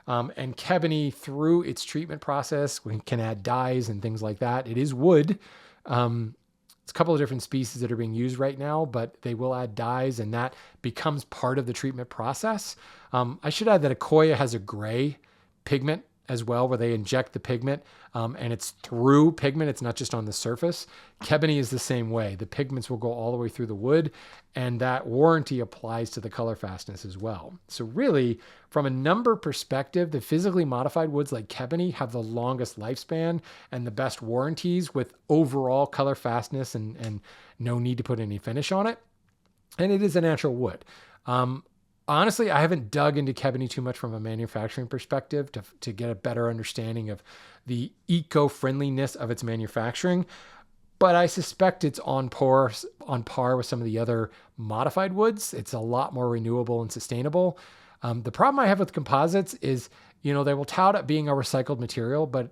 And Ebony, through its treatment process, can add dyes and things like that. It is wood. It's a couple of different species that are being used right now, but they will add dyes, and that becomes part of the treatment process. I should add that Akoya has a gray pigment as well, where they inject the pigment, and it's through pigment. It's not just on the surface. Ebony is the same way. The pigments will go all the way through the wood, and that warranty applies to the color fastness as well. So really, from a number perspective, the physically modified woods like Ebony have the longest lifespan and the best warranties with overall color fastness and no need to put any finish on it. And it is a natural wood. Honestly, I haven't dug into Ebony too much from a manufacturing perspective to get a better understanding of the eco-friendliness of its manufacturing, but I suspect it's on par with some of the other modified woods. It's a lot more renewable and sustainable. The problem I have with composites is, they will tout it being a recycled material, but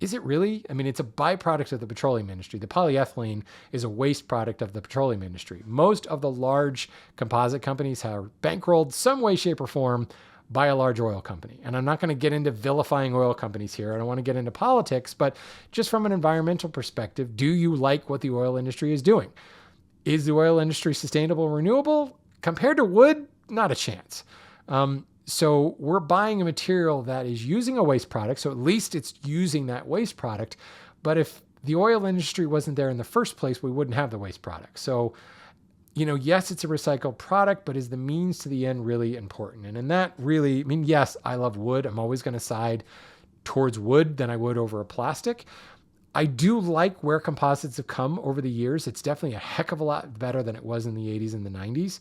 is it really? I mean, it's a byproduct of the petroleum industry. The polyethylene is a waste product of the petroleum industry. Most of the large composite companies are bankrolled some way, shape, or form by a large oil company. And I'm not going to get into vilifying oil companies here. I don't want to get into politics, but just from an environmental perspective, do you like what the oil industry is doing? Is the oil industry sustainable and renewable? Compared to wood, not a chance. So we're buying a material that is using a waste product, so at least it's using that waste product. But if the oil industry wasn't there in the first place, we wouldn't have the waste product. So, yes, it's a recycled product, but is the means to the end really important? And in that really, yes, I love wood. I'm always going to side towards wood than I would over a plastic. I do like where composites have come over the years. It's definitely a heck of a lot better than it was in the 80s and the 90s.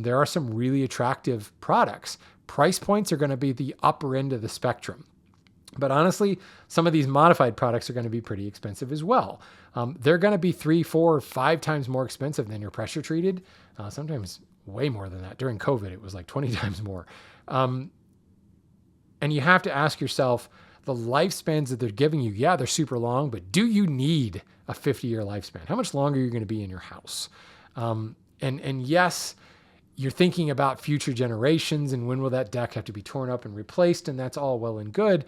There are some really attractive products. Price points are going to be the upper end of the spectrum. But honestly, some of these modified products are going to be pretty expensive as well. They're going to be 3, 4, 5 times more expensive than your pressure treated. Sometimes way more than that. During COVID, it was like 20 times more. And you have to ask yourself, the lifespans that they're giving you, yeah, they're super long, but do you need a 50-year lifespan? How much longer are you going to be in your house? And yes, you're thinking about future generations and when will that deck have to be torn up and replaced, and that's all well and good.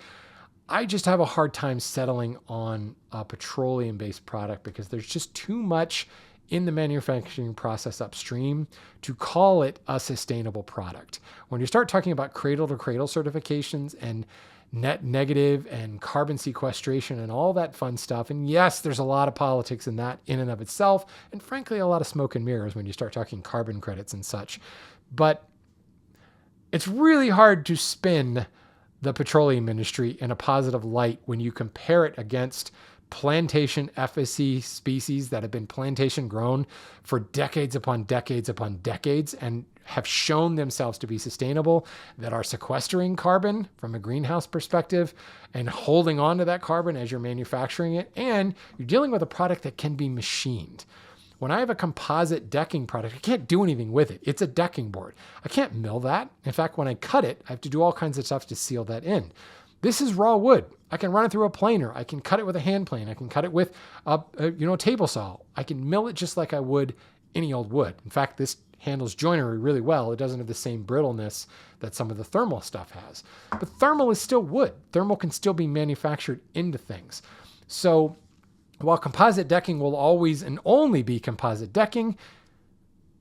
I just have a hard time settling on a petroleum-based product because there's just too much in the manufacturing process upstream to call it a sustainable product. When you start talking about cradle-to-cradle certifications and net negative and carbon sequestration and all that fun stuff. And yes, there's a lot of politics in that in and of itself. And frankly, a lot of smoke and mirrors when you start talking carbon credits and such. But it's really hard to spin the petroleum industry in a positive light when you compare it against plantation FSC species that have been plantation grown for decades upon decades upon decades and have shown themselves to be sustainable, that are sequestering carbon from a greenhouse perspective and holding on to that carbon as you're manufacturing it. And you're dealing with a product that can be machined. When I have a composite decking product, I can't do anything with it. It's a decking board. I can't mill that. In fact, when I cut it, I have to do all kinds of stuff to seal that in. This is raw wood. I can run it through a planer. I can cut it with a hand plane. I can cut it with a table saw. I can mill it just like I would any old wood. In fact, this handles joinery really well. It doesn't have the same brittleness that some of the thermal stuff has. But thermal is still wood. Thermal can still be manufactured into things. So While composite decking will always and only be composite decking,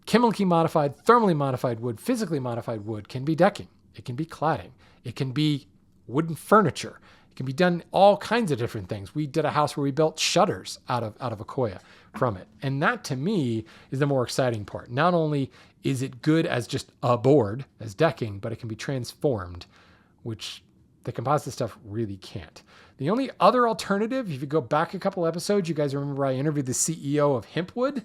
chemically modified, thermally modified wood, physically modified wood can be decking. It can be cladding. It can be wooden furniture. It can be done all kinds of different things. We did a house where we built shutters out of Akoya from it. And that to me is the more exciting part. Not only is it good as just a board, as decking, but it can be transformed, which the composite stuff really can't. The only other alternative, if you go back a couple episodes, you guys remember I interviewed the CEO of Hempwood.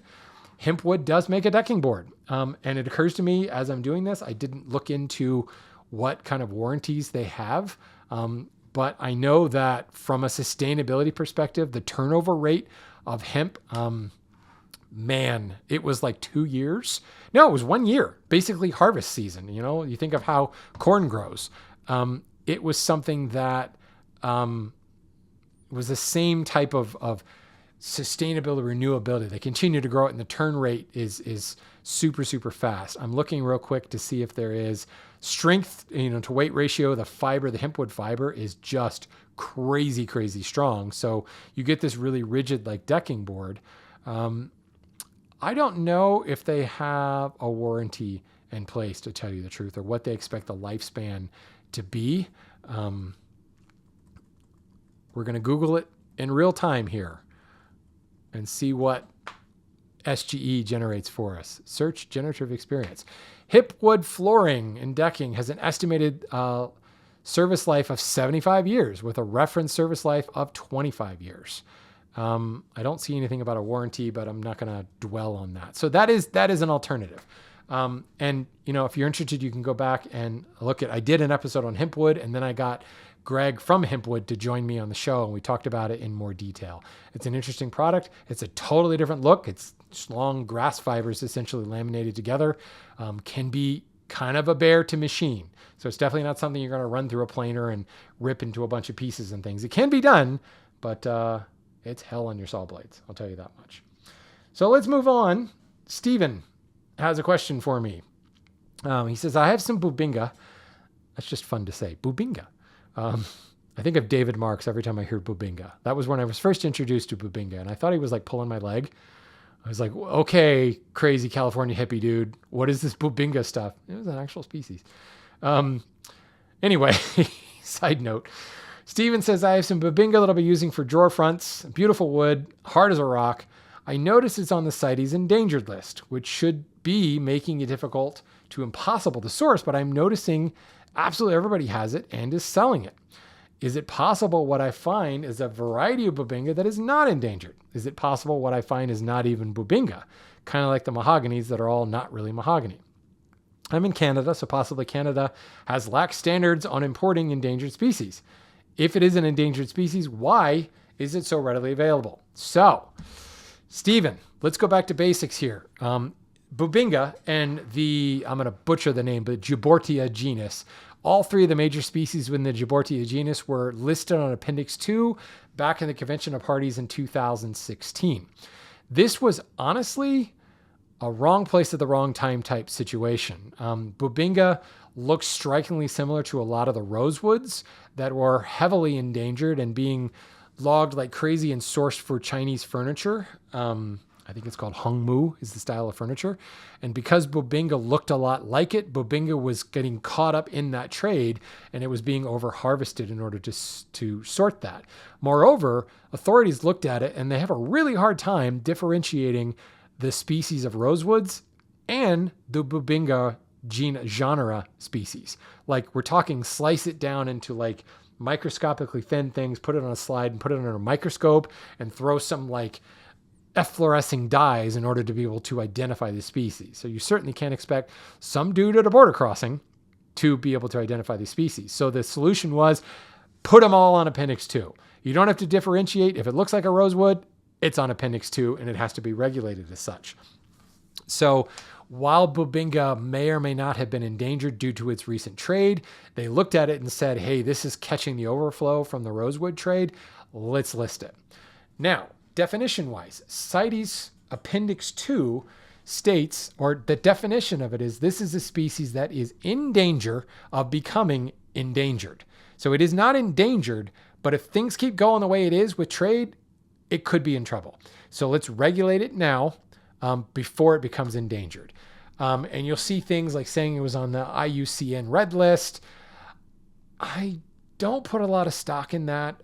Hempwood does make a decking board. And it occurs to me as I'm doing this, I didn't look into what kind of warranties they have. But I know that from a sustainability perspective, the turnover rate of hemp, man, it was like 2 years. No, it was 1 year, basically harvest season. You know, you think of how corn grows. It was something that was the same type of sustainability, renewability. They continue to grow it, and the turn rate is super, super fast. I'm looking real quick to see if there is strength, to weight ratio. The fiber, the hempwood fiber is just crazy, crazy strong. So you get this really rigid, like decking board. I don't know if they have a warranty in place, to tell you the truth, or what they expect the lifespan to be. We're going to Google it in real time here and see what SGE generates for us. Search generative experience. Hempwood flooring and decking has an estimated service life of 75 years with a reference service life of 25 years. I don't see anything about a warranty, but I'm not going to dwell on that. So that is an alternative. And if you're interested, you can go back and look at, I did an episode on hempwood, and then I got Greg from Hempwood to join me on the show, and we talked about it in more detail. It's an interesting product. It's a totally different look. It's just long grass fibers essentially laminated together. Can be kind of a bear to machine. So it's definitely not something you're going to run through a planer and rip into a bunch of pieces and things. It can be done, but it's hell on your saw blades. I'll tell you that much. So let's move on. Steven has a question for me. He says, I have some Bubinga. That's just fun to say. Bubinga. I think of David Marks every time I hear Bubinga. That was when I was first introduced to Bubinga, and I thought he was like pulling my leg. I was like, okay, crazy California hippie dude. What is this Bubinga stuff? It was an actual species. Anyway, side note. Steven says, I have some Bubinga that I'll be using for drawer fronts. Beautiful wood, hard as a rock. I notice it's on the CITES endangered list, which should be making it difficult to impossible to source, but I'm noticing absolutely everybody has it and is selling it. Is it possible what I find is a variety of Bubinga that is not endangered? Is it possible what I find is not even Bubinga? Kind of like the mahoganies that are all not really mahogany. I'm in Canada, so possibly Canada has lax standards on importing endangered species. If it is an endangered species, why is it so readily available? So, Steven, let's go back to basics here. Bubinga and I'm going to butcher the name, but Jubortea genus. All three of the major species within the Jubortea genus were listed on Appendix 2 back in the Convention of Parties in 2016. This was honestly a wrong place at the wrong time type situation. Bubinga looks strikingly similar to a lot of the rosewoods that were heavily endangered and being logged like crazy and sourced for Chinese furniture. I think it's called Hongmu is the style of furniture. And because Bubinga looked a lot like it, Bubinga was getting caught up in that trade, and it was being over-harvested in order to sort that. Moreover, authorities looked at it, and they have a really hard time differentiating the species of rosewoods and the Bubinga genre species. Like, we're talking slice it down into like microscopically thin things, put it on a slide and put it under a microscope and throw some like efflorescing dyes in order to be able to identify the species. So you certainly can't expect some dude at a border crossing to be able to identify these species. So the solution was put them all on Appendix 2. You don't have to differentiate. If it looks like a rosewood, it's on Appendix 2 and it has to be regulated as such. So while Bubinga may or may not have been endangered due to its recent trade, they looked at it and said, hey, this is catching the overflow from the rosewood trade. Let's list it. Now, definition-wise, CITES Appendix 2 states, or the definition of it is, this is a species that is in danger of becoming endangered. So it is not endangered, but if things keep going the way it is with trade, it could be in trouble. So let's regulate it now before it becomes endangered. And you'll see things like saying it was on the IUCN red list. I don't put a lot of stock in that.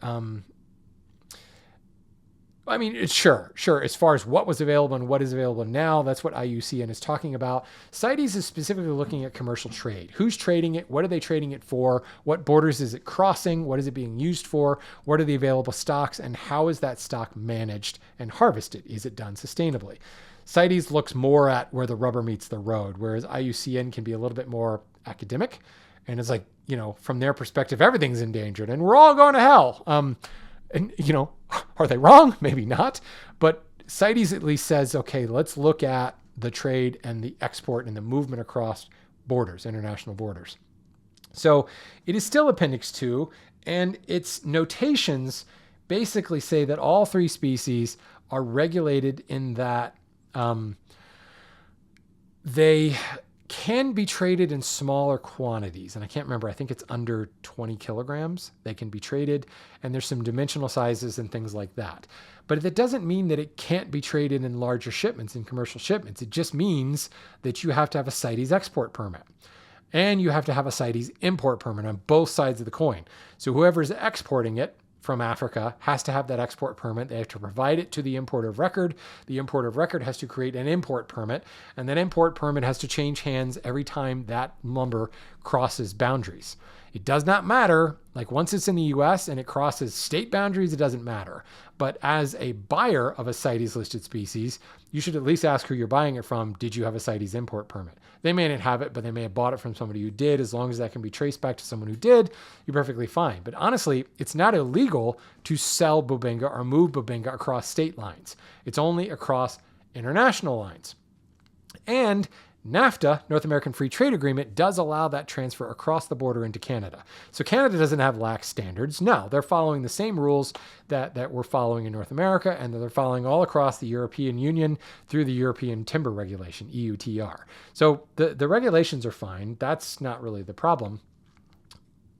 I mean, it's sure. As far as what was available and what is available now, that's what IUCN is talking about. CITES is specifically looking at commercial trade. Who's trading it? What are they trading it for? What borders is it crossing? What is it being used for? What are the available stocks? And how is that stock managed and harvested? Is it done sustainably? CITES looks more at where the rubber meets the road, whereas IUCN can be a little bit more academic. And it's like, from their perspective, everything's endangered and we're all going to hell. And, are they wrong? Maybe not. But CITES at least says, okay, let's look at the trade and the export and the movement across borders, international borders. So it is still Appendix 2, and its notations basically say that all three species are regulated in that they can be traded in smaller quantities. And I can't remember, I think it's under 20 kilograms. They can be traded, and there's some dimensional sizes and things like that. But that doesn't mean that it can't be traded in larger shipments, in commercial shipments. It just means that you have to have a CITES export permit. And you have to have a CITES import permit on both sides of the coin. So whoever's exporting it from Africa has to have that export permit. They have to provide it to the importer of record. The importer of record has to create an import permit, and that import permit has to change hands every time that lumber crosses boundaries. It does not matter, like once it's in the US and it crosses state boundaries, it doesn't matter. But as a buyer of a CITES listed species, you should at least ask who you're buying it from, did you have a CITES import permit? They may not have it, but they may have bought it from somebody who did. As long as that can be traced back to someone who did, you're perfectly fine. But honestly, it's not illegal to sell Bubinga or move Bubinga across state lines. It's only across international lines. And NAFTA, North American Free Trade Agreement, does allow that transfer across the border into Canada. So Canada doesn't have lax standards. No, they're following the same rules that we're following in North America, and that they're following all across the European Union through the European Timber Regulation, EUTR. So the regulations are fine. That's not really the problem.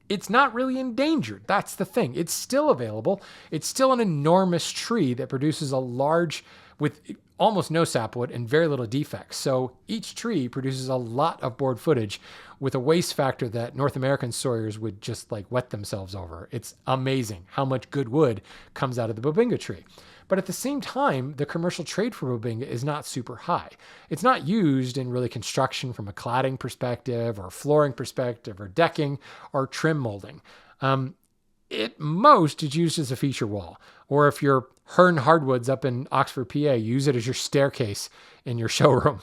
It's not really endangered. That's the thing. It's still available. It's still an enormous tree that produces a large, with almost no sapwood and very little defects. So each tree produces a lot of board footage with a waste factor that North American sawyers would just like wet themselves over. It's amazing how much good wood comes out of the Bubinga tree. But at the same time, the commercial trade for Bubinga is not super high. It's not used in really construction from a cladding perspective or flooring perspective or decking or trim molding. At most, it's used as a feature wall. Or if you're Hearn Hardwoods up in Oxford, PA, use it as your staircase in your showroom.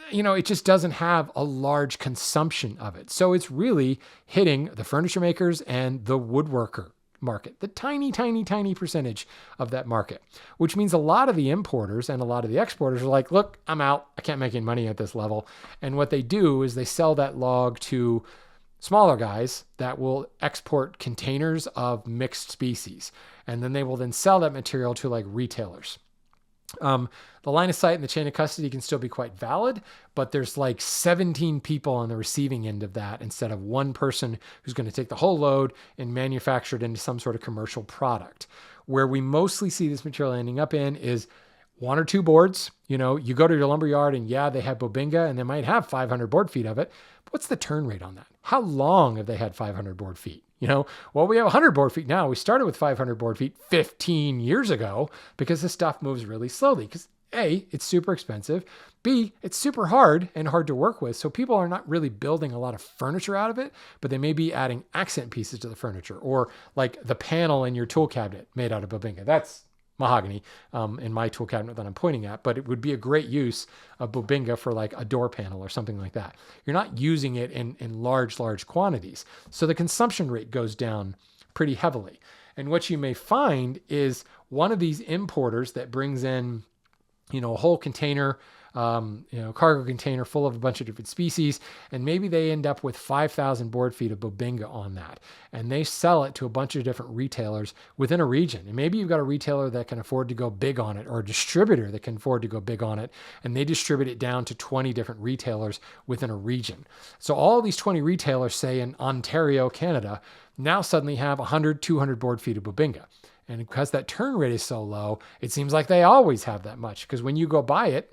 It just doesn't have a large consumption of it. So it's really hitting the furniture makers and the woodworker market, the tiny, tiny, tiny percentage of that market, which means a lot of the importers and a lot of the exporters are like, look, I'm out. I can't make any money at this level. And what they do is they sell that log to smaller guys that will export containers of mixed species. And then they will then sell that material to like retailers. The line of sight and the chain of custody can still be quite valid, but there's like 17 people on the receiving end of that instead of one person who's going to take the whole load and manufacture it into some sort of commercial product. Where we mostly see this material ending up in is one or two boards. You go to your lumber yard and they have Bubinga and they might have 500 board feet of it. But what's the turn rate on that? How long have they had 500 board feet? Well, we have 100 board feet now. We started with 500 board feet 15 years ago because the stuff moves really slowly. Because A, it's super expensive. B, it's super hard and hard to work with. So people are not really building a lot of furniture out of it, but they may be adding accent pieces to the furniture, or like the panel in your tool cabinet made out of Bubinga. That's mahogany in my tool cabinet that I'm pointing at, but it would be a great use of Bubinga for like a door panel or something like that. You're not using it in large quantities. So the consumption rate goes down pretty heavily. And what you may find is one of these importers that brings in, a whole container, cargo container full of a bunch of different species, and maybe they end up with 5,000 board feet of Bubinga on that, and they sell it to a bunch of different retailers within a region. And maybe you've got a retailer that can afford to go big on it, or a distributor that can afford to go big on it, and they distribute it down to 20 different retailers within a region. So all these 20 retailers, say in Ontario, Canada, now suddenly have 100, 200 board feet of Bubinga. And because that turn rate is so low, it seems like they always have that much. Because when you go buy it,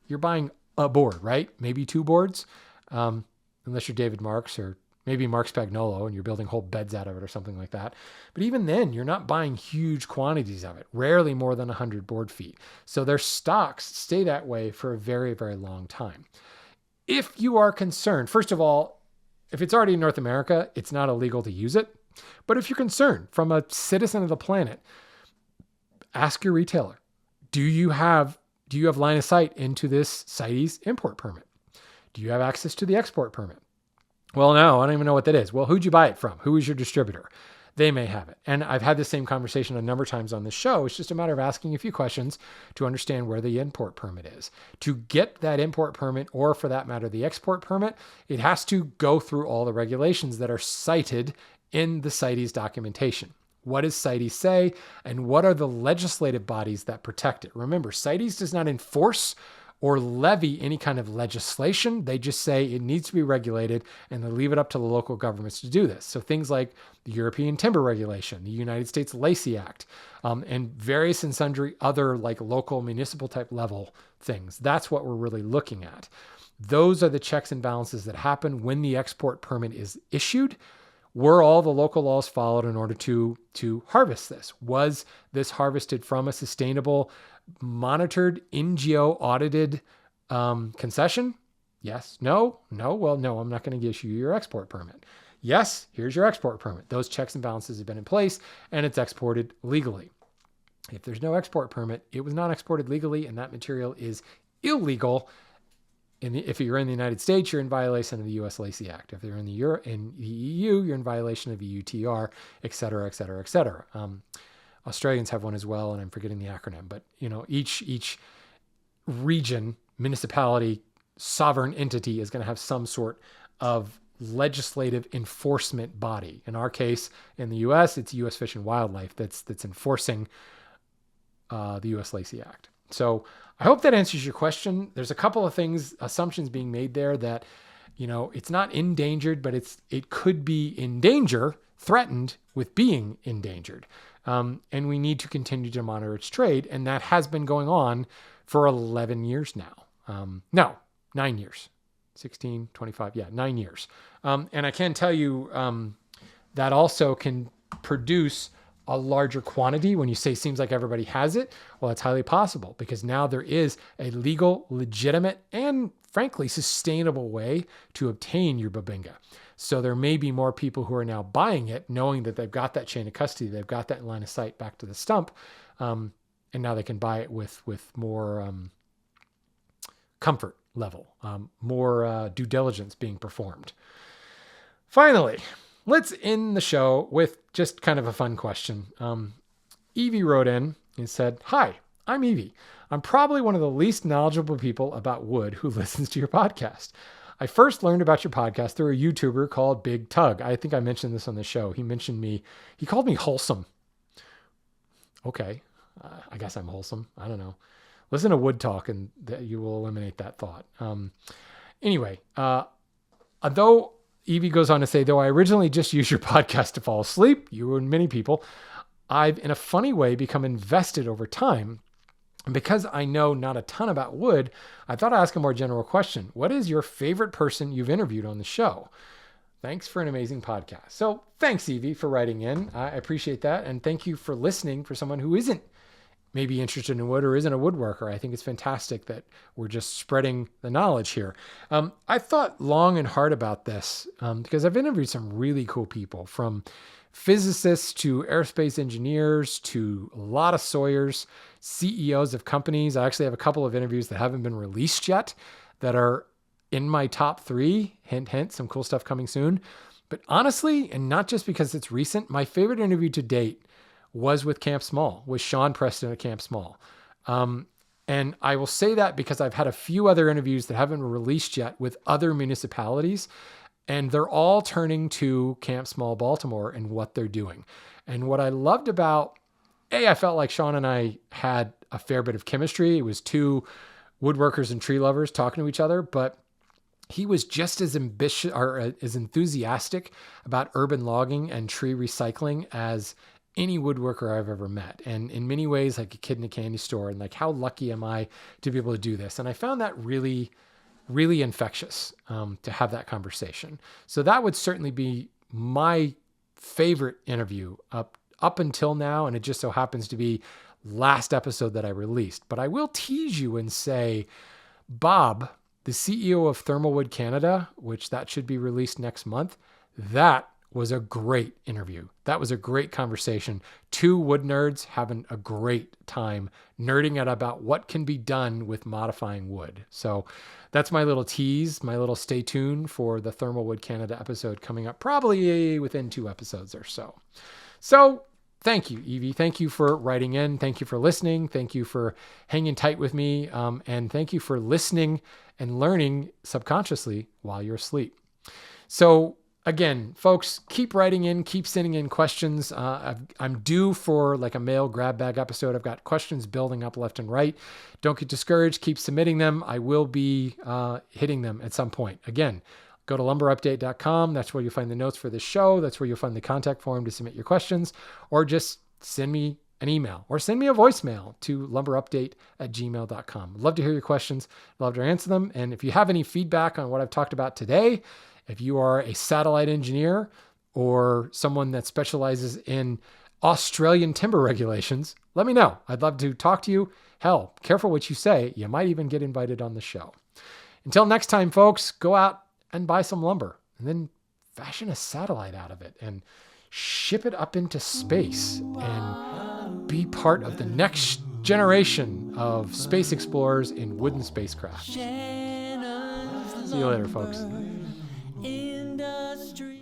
you're buying a board, right? Maybe 2 boards, unless you're David Marks or maybe Mark Spagnuolo and you're building whole beds out of it or something like that. But even then, you're not buying huge quantities of it, rarely more than 100 board feet. So their stocks stay that way for a very, very long time. If you are concerned, first of all, if it's already in North America, it's not illegal to use it. But if you're concerned from a citizen of the planet, ask your retailer, do you have line of sight into this CITES import permit? Do you have access to the export permit? Well, no, I don't even know what that is. Well, who'd you buy it from? Who is your distributor? They may have it. And I've had the same conversation a number of times on this show. It's just a matter of asking a few questions to understand where the import permit is. To get that import permit, or for that matter, the export permit, it has to go through all the regulations that are cited in the CITES documentation. What does CITES say? And what are the legislative bodies that protect it? Remember, CITES does not enforce or levy any kind of legislation. They just say it needs to be regulated, and they leave it up to the local governments to do this. So things like the European Timber Regulation, the United States Lacey Act, and various and sundry other like local municipal type level things. That's what we're really looking at. Those are the checks and balances that happen when the export permit is issued. Were all the local laws followed in order to harvest this? Was this harvested from a sustainable, monitored, NGO audited concession? Yes. No. Well, no, I'm not going to issue you your export permit. Yes, here's your export permit. Those checks and balances have been in place, and it's exported legally. If there's no export permit, it was not exported legally, and that material is illegal. If you're in the United States, you're in violation of the U.S. Lacey Act. If you're in the EU, you're in violation of EUTR, et cetera, et cetera, et cetera. Australians have one as well, and I'm forgetting the acronym. But each region, municipality, sovereign entity is going to have some sort of legislative enforcement body. In our case, in the U.S., it's U.S. Fish and Wildlife that's enforcing the U.S. Lacey Act. So I hope that answers your question. There's a couple of assumptions being made there that, it's not endangered, but it could be in danger, threatened with being endangered. And we need to continue to monitor its trade. And that has been going on for 11 years now. No, 9 years, 16, 25. Yeah, 9 years. And I can tell you that also can produce a larger quantity. When you say seems like everybody has it, well, it's highly possible, because now there is a legal, legitimate, and frankly sustainable way to obtain your Bubinga. So there may be more people who are now buying it, knowing that they've got that chain of custody, they've got that line of sight back to the stump, and now they can buy it with more comfort level, more due diligence being performed. Finally, let's end the show with just kind of a fun question. Evie wrote in and said, "Hi, I'm Evie. I'm probably one of the least knowledgeable people about wood who listens to your podcast. I first learned about your podcast through a YouTuber called Big Tug. I think I mentioned this on the show. He called me wholesome. Okay, I guess I'm wholesome. I don't know. Listen to Wood Talk and you will eliminate that thought. Anyway, although Evie goes on to say, though I originally just used your podcast to fall asleep, you and many people, I've in a funny way become invested over time. And because I know not a ton about wood, I thought I'd ask a more general question. What is your favorite person you've interviewed on the show? Thanks for an amazing podcast." So thanks, Evie, for writing in. I appreciate that. And thank you for listening for someone who isn't maybe interested in wood or isn't a woodworker. I think it's fantastic that we're just spreading the knowledge here. I thought long and hard about this because I've interviewed some really cool people, from physicists to aerospace engineers to a lot of sawyers, CEOs of companies. I actually have a couple of interviews that haven't been released yet that are in my top 3. Hint, hint, some cool stuff coming soon. But honestly, and not just because it's recent, my favorite interview to date was with Camp Small, with Sean Preston at Camp Small. And I will say that because I've had a few other interviews that haven't been released yet with other municipalities, and they're all turning to Camp Small Baltimore and what they're doing. And what I loved about, I felt like Sean and I had a fair bit of chemistry. It was 2 woodworkers and tree lovers talking to each other, but he was just as ambitious or as enthusiastic about urban logging and tree recycling as any woodworker I've ever met. And in many ways, like a kid in a candy store, and like, how lucky am I to be able to do this? And I found that really, really infectious, to have that conversation. So that would certainly be my favorite interview up until now. And it just so happens to be last episode that I released. But I will tease you and say, Bob, the CEO of Thermalwood Canada, which that should be released next month, that was a great interview. That was a great conversation. Two wood nerds having a great time nerding out about what can be done with modifying wood. So that's my little tease, my little stay tuned for the Thermalwood Canada episode coming up probably within 2 episodes or so. So thank you, Evie. Thank you for writing in. Thank you for listening. Thank you for hanging tight with me. And thank you for listening and learning subconsciously while you're asleep. So again, folks, keep writing in, keep sending in questions. I'm due for like a mail grab bag episode. I've got questions building up left and right. Don't get discouraged. Keep submitting them. I will be hitting them at some point. Again, go to lumberupdate.com. That's where you'll find the notes for this show. That's where you'll find the contact form to submit your questions, or just send me an email or send me a voicemail to lumberupdate@gmail.com. Love to hear your questions. Love to answer them. And if you have any feedback on what I've talked about today, if you are a satellite engineer or someone that specializes in Australian timber regulations, let me know. I'd love to talk to you. Hell, careful what you say. You might even get invited on the show. Until next time, folks, go out and buy some lumber and then fashion a satellite out of it and ship it up into space and be part of the next generation of space explorers in wooden spacecraft. See you later, folks. Industry.